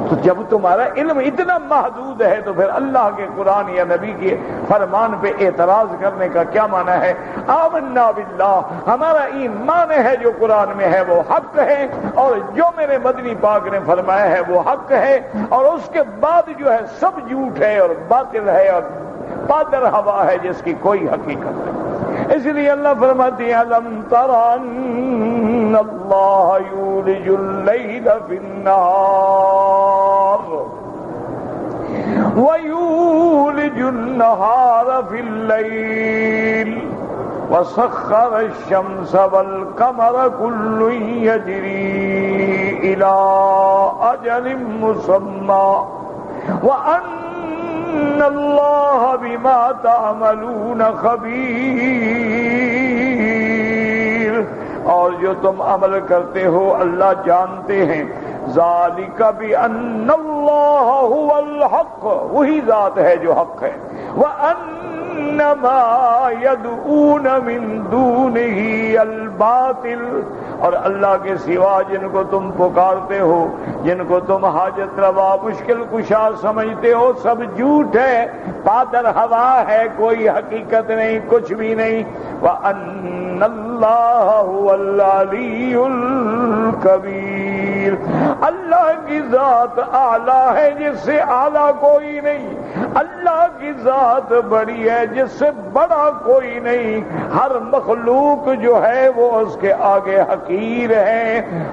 تو جب تمہارا علم اتنا محدود ہے تو پھر اللہ کے قرآن یا نبی کے فرمان پہ اعتراض کرنے کا کیا معنی ہے؟ آمنا باللہ، ہمارا ایمان ہے جو قرآن میں ہے وہ حق ہے، اور جو میرے مدنی پاک نے فرمایا ہے وہ حق ہے، اور اس کے بعد جو ہے سب جھوٹ ہے اور باطل ہے اور پادر ہوا ہے جس کی کوئی حقیقت نہیں۔ اس لیے اللہ فرماتے ہیں الم تر ان اللہ یولج اللیل فی النہار ویولج النہار فی اللیل وسخر الشمس والقمر كل يجري إلى أجل مسمى وأن الله بما تعملون خبير۔ اور جو تم عمل کرتے ہو اللہ جانتے ہیں۔ ذالک بأن اللہ هو الحق، وہی ذات ہے جو حق ہے، وأن ما يدعون من دونه الباطل، اور اللہ کے سوا جن کو تم پکارتے ہو، جن کو تم حاجت روا مشکل کشا سمجھتے ہو، سب جھوٹ ہے، پادر ہوا ہے، کوئی حقیقت نہیں، کچھ بھی نہیں۔ وَأَنَّ اللَّهَ هُوَ الْعَلِيُّ الْكَبِيرُ، اللہ کی ذات اعلیٰ ہے جس سے اعلیٰ کوئی نہیں، اللہ کی ذات بڑی ہے جس سے بڑا کوئی نہیں۔ ہر مخلوق جو ہے وہ اس کے آگے حقیر ہے،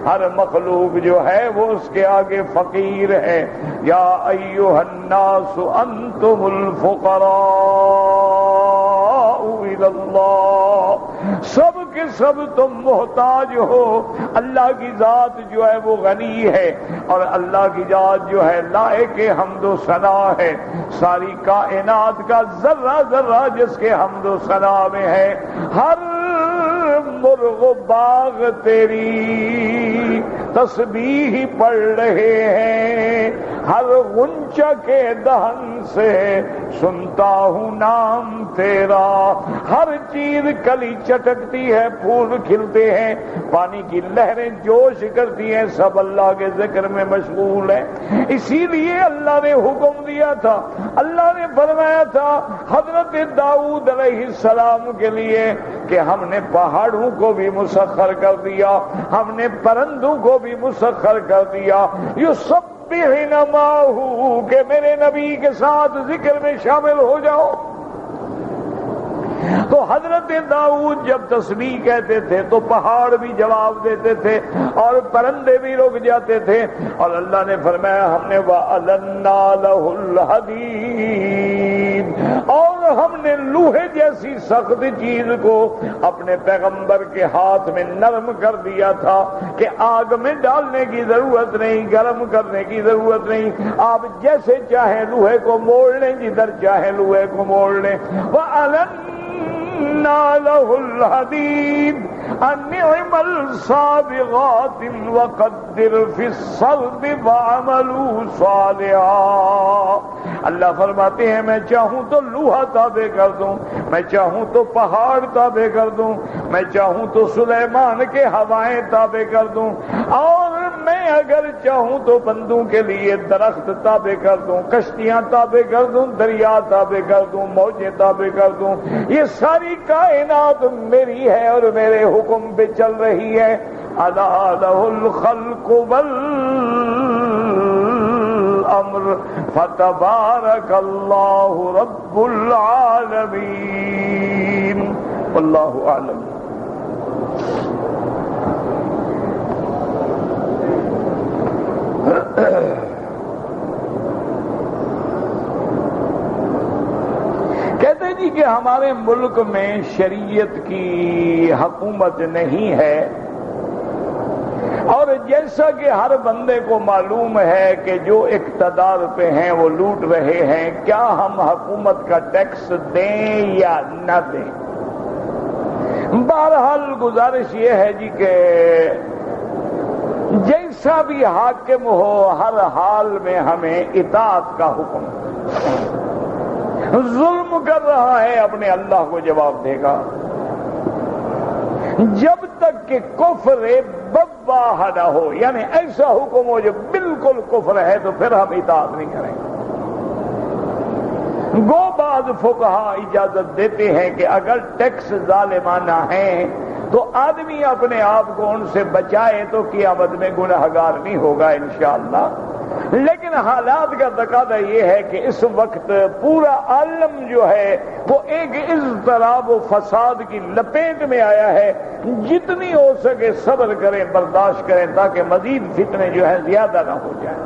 ہر مخلوق جو ہے وہ اس کے آگے فقیر ہے۔ یا ایھا الناس انتم الفقراء الی اللہ، سب کے سب تم محتاج ہو، اللہ کی ذات جو ہے وہ غنی ہے، اور اللہ کی ذات جو ہے لائق حمد و ثنا ہے۔ ساری کائنات کا ذرہ ذرہ جس کے حمد و ثنا میں ہے، ہر مرغ و باغ تیری تسبیح پڑھ رہے ہیں، ہر غنچہ کے دہن سے سنتا ہوں نام تیرا، ہر چیز کلی چٹکتی ہے، پھول کھلتے ہیں، پانی کی لہریں جوش کرتی ہیں، سب اللہ کے ذکر میں مشغول ہیں۔ اسی لیے اللہ نے حکم دیا تھا، اللہ نے فرمایا تھا حضرت داؤد علیہ السلام کے لیے کہ ہم نے پہاڑوں کو بھی مسخر کر دیا، ہم نے پرندوں کو بھی مسخر کر دیا، یسبحن معہ، کہ میرے نبی کے ساتھ ذکر میں شامل ہو جاؤ۔ تو حضرت داؤد جب تسبیح کہتے تھے تو پہاڑ بھی جواب دیتے تھے اور پرندے بھی رک جاتے تھے، اور اللہ نے فرمایا ہم نے وَأَلَنَّا لَهُ الْحَدِيدَ، اور ہم نے لوہے جیسی سخت چیز کو اپنے پیغمبر کے ہاتھ میں نرم کر دیا تھا کہ آگ میں ڈالنے کی ضرورت نہیں، گرم کرنے کی ضرورت نہیں، آپ جیسے چاہیں لوہے کو موڑ لیں، جدھر چاہیں لوہے کو موڑ لیں۔ وَأَلَنَّا لَهُ الْحَدِيدَ أَنِّعْمَ الصَّابِغَاتِ وَقَدِّرْ فِي الصَّرْدِ وَعَمَلُوا صَالِحًا۔ اللہ فرماتے ہیں میں چاہوں تو لوہا تابع کر دوں، میں چاہوں تو پہاڑ تابع کر دوں، میں چاہوں تو سلیمان کے ہوائیں تابع کر دوں، اور میں اگر چاہوں تو بندوں کے لیے درخت تابع کر دوں، کشتیاں تابع کر دوں، دریا تابع کر دوں، موجیں تابع کر دوں۔ یہ ساری کائنات میری ہے اور میرے حکم پہ چل رہی ہے۔ الا لہ الخلق والامر فتبارک اللہ رب العالمین۔ واللہ اعلم۔ کہتے جی کہ ہمارے ملک میں شریعت کی حکومت نہیں ہے، اور جیسا کہ ہر بندے کو معلوم ہے کہ جو اقتدار پہ ہیں وہ لوٹ رہے ہیں، کیا ہم حکومت کا ٹیکس دیں یا نہ دیں؟ بہرحال گزارش یہ ہے جی کہ جیسا بھی حاکم ہو ہر حال میں ہمیں اطاعت کا حکم، ظلم کر رہا ہے اپنے اللہ کو جواب دے گا، جب تک کہ کفر بواہ نہ ہو، یعنی ایسا حکم ہو جو بالکل کفر ہے تو پھر ہم اطاعت نہیں کریں گے۔ گو بعض فقہا اجازت دیتے ہیں کہ اگر ٹیکس ظالمانہ ہیں تو آدمی اپنے آپ کو ان سے بچائے تو قیامت میں گنہگار نہیں ہوگا انشاءاللہ، لیکن حالات کا تقاضا یہ ہے کہ اس وقت پورا عالم جو ہے وہ ایک اضطراب و فساد کی لپیٹ میں آیا ہے، جتنی ہو سکے صبر کریں، برداشت کریں تاکہ مزید فتنے جو ہیں زیادہ نہ ہو جائیں۔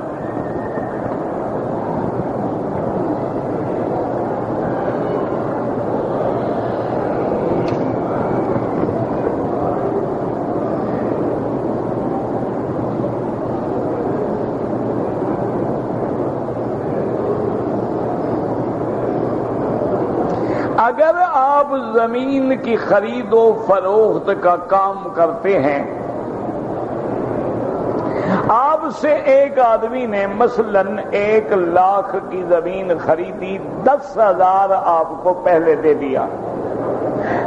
اگر آپ زمین کی خرید و فروخت کا کام کرتے ہیں، آپ سے ایک آدمی نے مثلاً 1,00,000 کی زمین خریدی، 10,000 آپ کو پہلے دے دیا،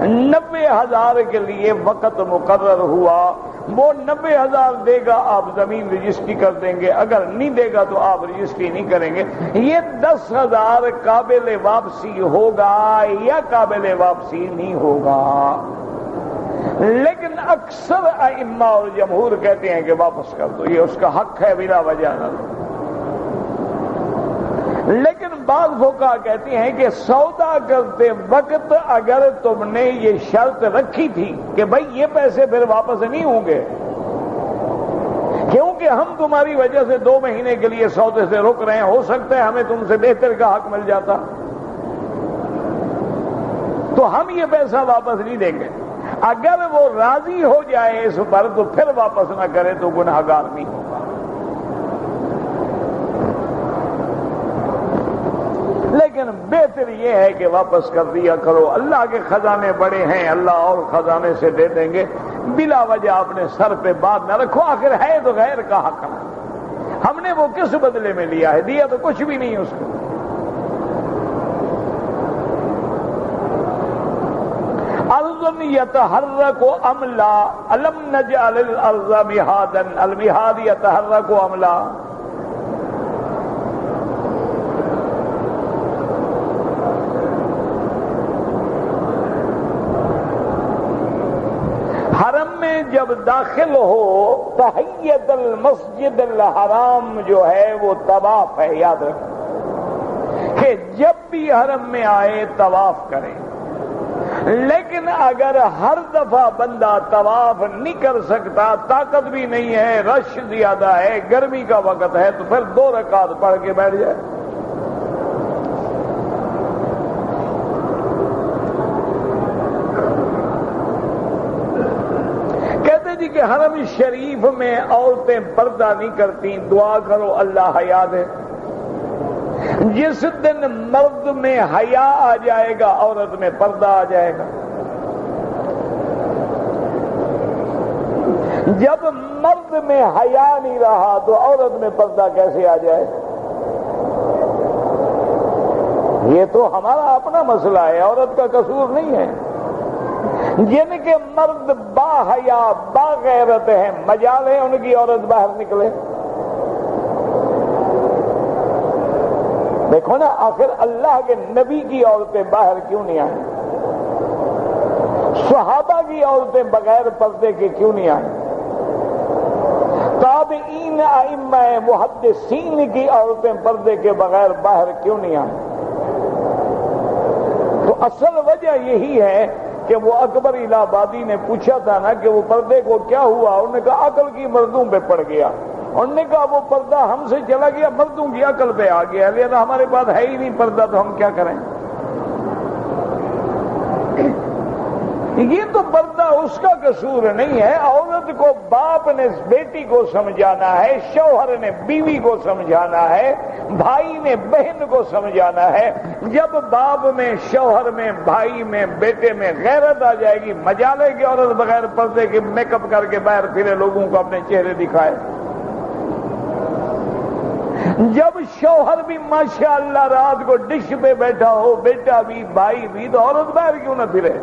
90,000 کے لیے وقت مقرر ہوا، وہ 90,000 دے گا، آپ زمین رجسٹری کر دیں گے، اگر نہیں دے گا تو آپ رجسٹری نہیں کریں گے۔ یہ 10,000 قابل واپسی ہوگا یا قابل واپسی نہیں ہوگا؟ لیکن اکثر ائمہ اور جمہور کہتے ہیں کہ واپس کر دو، یہ اس کا حق ہے، بلا وجہ نہ دو۔ لیکن بعض فقہا کہتے ہیں کہ سودا کرتے وقت اگر تم نے یہ شرط رکھی تھی کہ بھئی یہ پیسے پھر واپس نہیں ہوں گے، کیونکہ ہم تمہاری وجہ سے 2 مہینے کے لیے سودے سے رک رہے ہیں، ہو سکتا ہے ہمیں تم سے بہتر کا حق مل جاتا، تو ہم یہ پیسہ واپس نہیں دیں گے۔ اگر وہ راضی ہو جائے اس پر تو پھر واپس نہ کرے تو گنہگار نہیں ہوگا۔ لیکن بہتر یہ ہے کہ واپس کر دیا کرو، اللہ کے خزانے بڑے ہیں، اللہ اور خزانے سے دے دیں گے، بلا وجہ اپنے سر پہ بات نہ رکھو، آخر ہے تو غیر کا حق ہے، ہم نے وہ کس بدلے میں لیا ہے؟ دیا تو کچھ بھی نہیں اس کو۔ ارض یتحرک املا الم نجعل الارض مہادا المہاد یتحرک املا۔ حرم میں جب داخل ہو تحیت المسجد الحرام جو ہے وہ طواف ہے، یاد رکھیں کہ جب بھی حرم میں آئے طواف کریں، لیکن اگر ہر دفعہ بندہ طواف نہیں کر سکتا، طاقت بھی نہیں ہے، رش زیادہ ہے، گرمی کا وقت ہے، تو پھر 2 رکعت پڑھ کے بیٹھ جائے۔ کہتے جی کہ حرم شریف میں عورتیں پردہ نہیں کرتی، دعا کرو اللہ حیا دے۔ جس دن مرد میں حیا آ جائے گا، عورت میں پردہ آ جائے گا۔ جب مرد میں حیا نہیں رہا تو عورت میں پردہ کیسے آ جائے؟ یہ تو ہمارا اپنا مسئلہ ہے، عورت کا قصور نہیں ہے۔ جن کے مرد با حیا با غیرت ہیں، مجال ہے ان کی عورت باہر نکلے۔ دیکھو نا، آخر اللہ کے نبی کی عورتیں باہر کیوں نہیں آئیں؟ صحابہ کی عورتیں بغیر پردے کے کیوں نہیں آئیں؟ تابعین، ائمہ، محدثین کی عورتیں پردے کے بغیر باہر کیوں نہیں آئیں؟ تو اصل وجہ یہی ہے کہ وہ اکبر الہ آبادی نے پوچھا تھا نا کہ وہ پردے کو کیا ہوا، انہوں نے کہا عقل کی مردوں پہ پڑ گیا۔ انہوں نے کہا وہ پردہ ہم سے چلا گیا، مردوں کی عقل پہ آ گیا، لہذا ہمارے پاس ہے ہی نہیں پردہ، تو ہم کیا کریں؟ یہ تو پردہ اس کا قصور نہیں ہے۔ عورت کو باپ نے بیٹی کو سمجھانا ہے، شوہر نے بیوی کو سمجھانا ہے، بھائی نے بہن کو سمجھانا ہے۔ جب باپ میں، شوہر میں، بھائی میں، بیٹے میں غیرت آ جائے گی، مجال ہے کہ عورت بغیر پردے کے میک اپ کر کے باہر پھرے، لوگوں کو اپنے چہرے دکھائے۔ جب شوہر بھی ماشاءاللہ رات کو ڈش پہ بیٹھا ہو، بیٹا بھی، بھائی بھی، تو عورت باہر کیوں نہ پھرے؟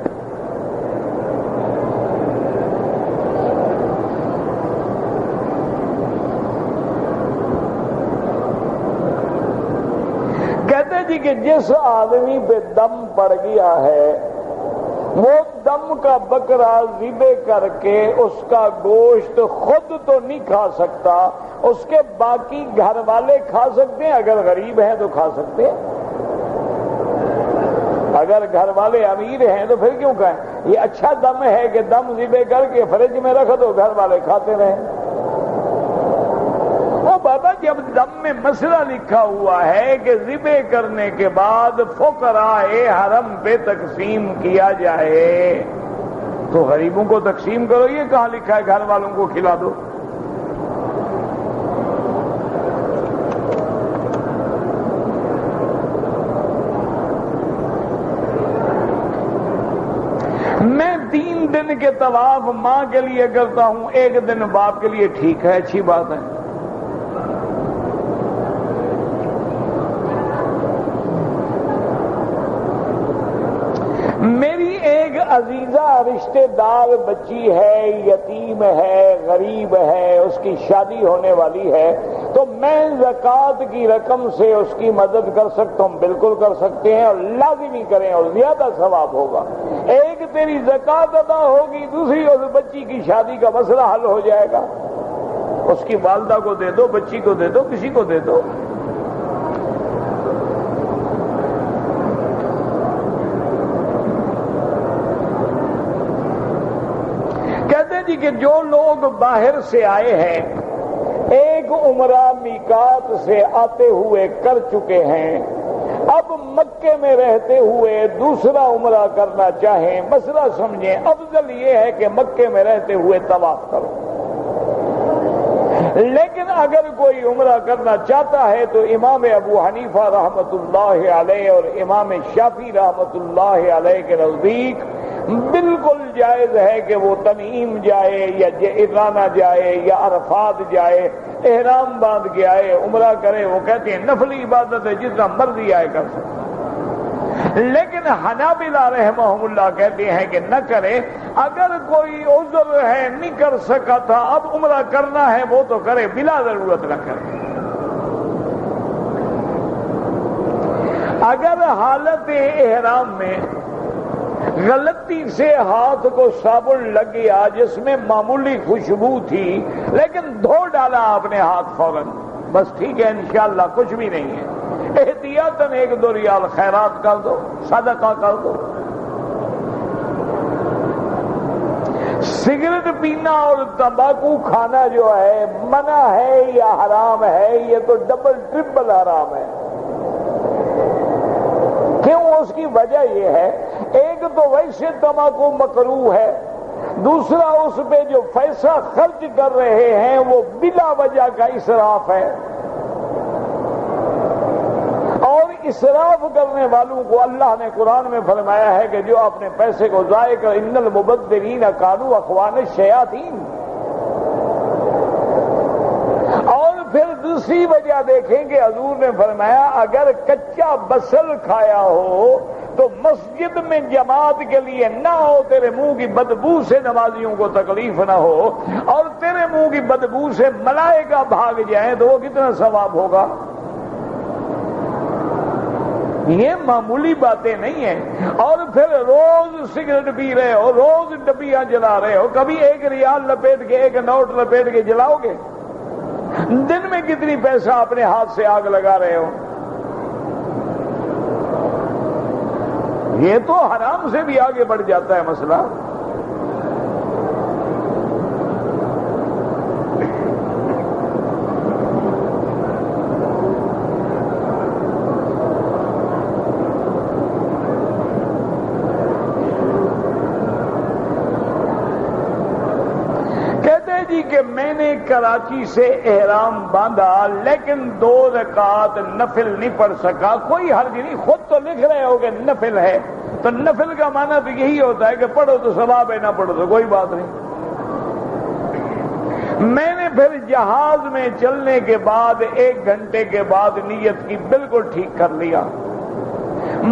کہتے جی کہ جس آدمی پہ دم پڑ گیا ہے، وہ دم کا بکرا ذبح کر کے اس کا گوشت خود تو نہیں کھا سکتا، اس کے باقی گھر والے کھا سکتے ہیں، اگر غریب ہیں تو کھا سکتے ہیں، اگر گھر والے امیر ہیں تو پھر کیوں کہیں؟ یہ اچھا دم ہے کہ دم ذبح کر کے فریج میں رکھ دو، گھر والے کھاتے رہیں۔ وہ بابا جب دم میں مسئلہ لکھا ہوا ہے کہ ذبح کرنے کے بعد فقراء حرم پہ تقسیم کیا جائے، تو غریبوں کو تقسیم کرو، یہ کہاں لکھا ہے گھر والوں کو کھلا دو؟ میں 3 دن کے طواف ماں کے لیے کرتا ہوں، 1 دن باپ کے لیے، ٹھیک ہے، اچھی بات ہے۔ میری ایک عزیزہ رشتہ دار بچی ہے، یتیم ہے، غریب ہے، اس کی شادی ہونے والی ہے، تو میں زکوٰۃ کی رقم سے اس کی مدد کر سکتا ہوں؟ بالکل کر سکتے ہیں، اور لازمی کریں، اور زیادہ ثواب ہوگا۔ ایک تیری زکوٰۃ ادا ہوگی، دوسری اس بچی کی شادی کا مسئلہ حل ہو جائے گا۔ اس کی والدہ کو دے دو، بچی کو دے دو، کسی کو دے دو۔ جی کہ جو لوگ باہر سے آئے ہیں، ایک عمرہ میقات سے آتے ہوئے کر چکے ہیں، اب مکے میں رہتے ہوئے دوسرا عمرہ کرنا چاہیں، مسئلہ سمجھیں، افضل یہ ہے کہ مکے میں رہتے ہوئے طواف کرو۔ لیکن اگر کوئی عمرہ کرنا چاہتا ہے تو امام ابو حنیفہ رحمۃ اللہ علیہ اور امام شافعی رحمۃ اللہ علیہ کے نزدیک بالکل جائز ہے کہ وہ تنعیم جائے یا جعرانہ جائے یا عرفات جائے، احرام باندھ کے آئے، عمرہ کرے۔ وہ کہتے ہیں نفلی عبادت ہے، جتنا مرضی آئے کر سکتے۔ لیکن حنابلہ رحمہم اللہ کہتے ہیں کہ نہ کرے، اگر کوئی عذر ہے نہیں کر سکا تھا، اب عمرہ کرنا ہے وہ تو کرے، بلا ضرورت نہ کرے۔ اگر حالت احرام میں غلطی سے ہاتھ کو صابن لگ گیا جس میں معمولی خوشبو تھی، لیکن دھو ڈالا آپ نے ہاتھ فوراً، بس ٹھیک ہے، انشاءاللہ کچھ بھی نہیں ہے، احتیاطاً 1-2 ریال خیرات کر دو، صدقہ کر دو۔ سگریٹ پینا اور تمباکو کھانا جو ہے منع ہے یا حرام ہے؟ یہ تو ڈبل ٹرپل حرام ہے۔ کیوں؟ اس کی وجہ یہ ہے، ایک تو ویسے تمباکو مکروہ ہے، دوسرا اس پہ جو پیسہ خرچ کر رہے ہیں وہ بلا وجہ کا اسراف ہے، اور اسراف کرنے والوں کو اللہ نے قرآن میں فرمایا ہے کہ جو اپنے پیسے کو ضائع کر، ان المبذرین کانوا اخوان الشیاطین۔ اور پھر دوسری وجہ دیکھیں کہ حضور نے فرمایا اگر کچا بصل کھایا ہو تو مسجد میں جماعت کے لیے نہ ہو، تیرے منہ کی بدبو سے نمازیوں کو تکلیف نہ ہو، اور تیرے منہ کی بدبو سے ملائکہ بھاگ جائیں تو وہ کتنا ثواب ہوگا؟ یہ معمولی باتیں نہیں ہیں۔ اور پھر روز سگریٹ پی رہے ہو، روز ڈبیاں جلا رہے ہو، کبھی 1 ریال لپیٹ کے 1 نوٹ لپیٹ کے جلاؤ گے؟ دن میں کتنی پیسہ اپنے ہاتھ سے آگ لگا رہے ہو؟ یہ تو حرام سے بھی آگے بڑھ جاتا ہے مسئلہ۔ جی کہ میں نے کراچی سے احرام باندھا لیکن 2 رکعات نفل نہیں پڑھ سکا، کوئی حرج نہیں، خود تو لکھ رہے ہو کہ نفل ہے، تو نفل کا معنی تو یہی ہوتا ہے کہ پڑھو تو ثواب ہے، نہ پڑھو تو کوئی بات نہیں۔ میں نے پھر جہاز میں چلنے کے بعد 1 گھنٹے کے بعد نیت کی، بالکل ٹھیک کر لیا،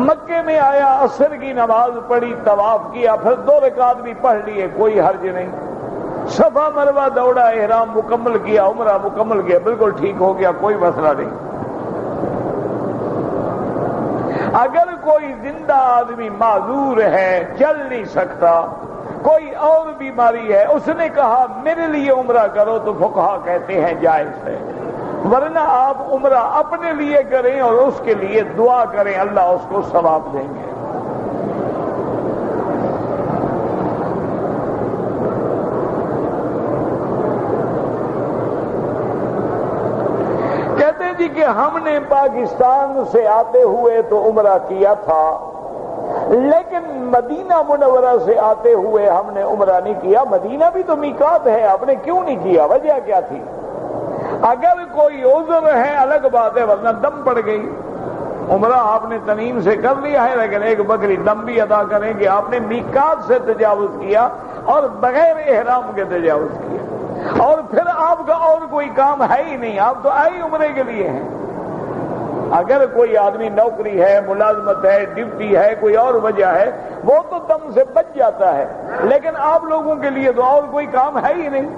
مکے میں آیا، عصر کی نماز پڑھی، طواف کیا، پھر 2 رکعت بھی پڑھ لیے، کوئی حرج نہیں، صفا مروہ دوڑا، احرام مکمل کیا، عمرہ مکمل کیا، بالکل ٹھیک ہو گیا، کوئی مسئلہ نہیں۔ اگر کوئی زندہ آدمی معذور ہے، چل نہیں سکتا، کوئی اور بیماری ہے، اس نے کہا میرے لیے عمرہ کرو، تو فقہا کہتے ہیں جائز ہے، ورنہ آپ عمرہ اپنے لیے کریں اور اس کے لیے دعا کریں، اللہ اس کو ثواب دیں گے۔ جی کہ ہم نے پاکستان سے آتے ہوئے تو عمرہ کیا تھا، لیکن مدینہ منورہ سے آتے ہوئے ہم نے عمرہ نہیں کیا۔ مدینہ بھی تو میقات ہے، آپ نے کیوں نہیں کیا؟ وجہ کیا تھی؟ اگر کوئی عذر ہے الگ بات ہے، ورنہ دم پڑ گئی۔ عمرہ آپ نے تنعیم سے کر لیا ہے، لیکن 1 بکری دم بھی ادا کریں گے۔ آپ نے میقات سے تجاوز کیا اور بغیر احرام کے تجاوز کیا، اور پھر آپ کا اور کوئی کام ہے ہی نہیں، آپ تو آئے عمرے کے لیے ہیں۔ اگر کوئی آدمی نوکری ہے، ملازمت ہے، ڈیوٹی ہے، کوئی اور وجہ ہے، وہ تو دم سے بچ جاتا ہے، لیکن آپ لوگوں کے لیے تو اور کوئی کام ہے ہی نہیں۔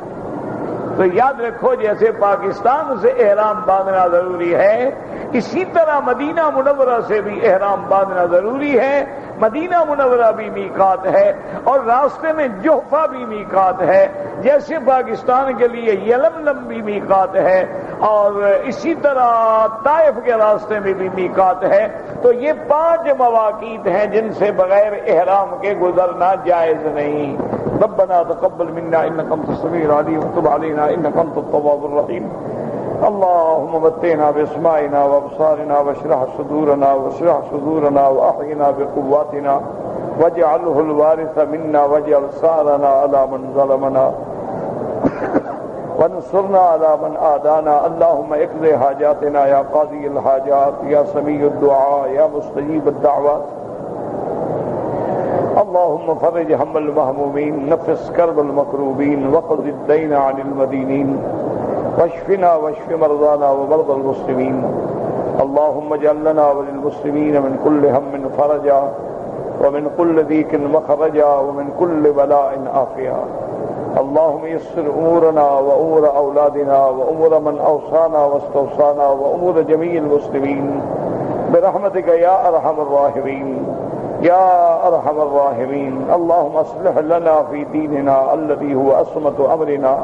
تو یاد رکھو، جیسے پاکستان سے احرام باندھنا ضروری ہے، اسی طرح مدینہ منورہ سے بھی احرام باندھنا ضروری ہے۔ مدینہ منورہ بھی میقات ہے اور راستے میں جوفہ بھی میقات ہے، جیسے پاکستان کے لیے یلملم بھی میقات ہے، اور اسی طرح طائف کے راستے میں بھی میقات ہے۔ تو یہ 5 مواقیت ہیں جن سے بغیر احرام کے گزرنا جائز نہیں۔ ربنا تقبل منا انك انت السميع العليم وتب علينا انك انت التواب الرحيم اللهم متعنا باسماعنا وابصارنا واشرح صدورنا واحينا بقواتنا واجعله الوارث منا واجعل ثارنا على من ظلمنا وانصرنا على من عادانا اللهم اقض حاجاتنا يا قاضي الحاجات يا سميع الدعاء يا مستجيب الدعوات اللهم فرج هم المهمومين نفس كرب المكروبين وقض الدين عن المدينين واشفنا واشف مرضانا ومرضى المسلمين اللهم اجعل لنا وللمسلمين من كل هم فرجا ومن كل ضيق مخرجا ومن كل بلاء عافيا اللهم يسر امورنا وامور اولادنا وامور من اوصانا واستوصانا وامور جميع المسلمين برحمتك يا ارحم الراحمين يا ارحم الراحمين اللهم اصلح لنا في ديننا الذي هو عصمة امرنا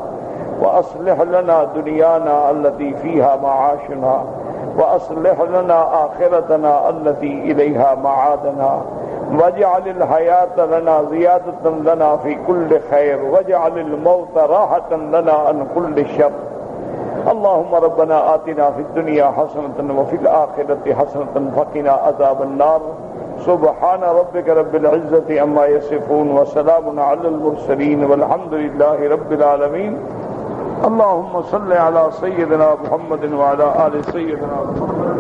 واصلح لنا دنيانا التي فيها معاشنا واصلح لنا آخرتنا التي اليها معادنا واجعل الحیات لنا زیادۃ لنا فی کل خیر واجعل الموت راحۃ لنا عن کل شر اللهم ربنا آتنا في الدنيا حسنة وفي الآخرة حسنة وقنا عذاب النار سبحان ربك رب العزة عما يصفون وسلام على المرسلين والحمد لله رب العالمين اللهم صل على سيدنا محمد وعلى آل سيدنا محمد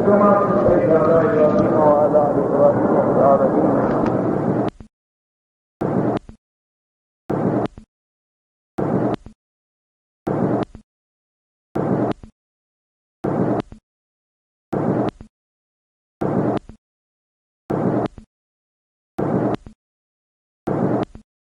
كما صليت على إبراهيم وعلى آل إبراهيم في العالمين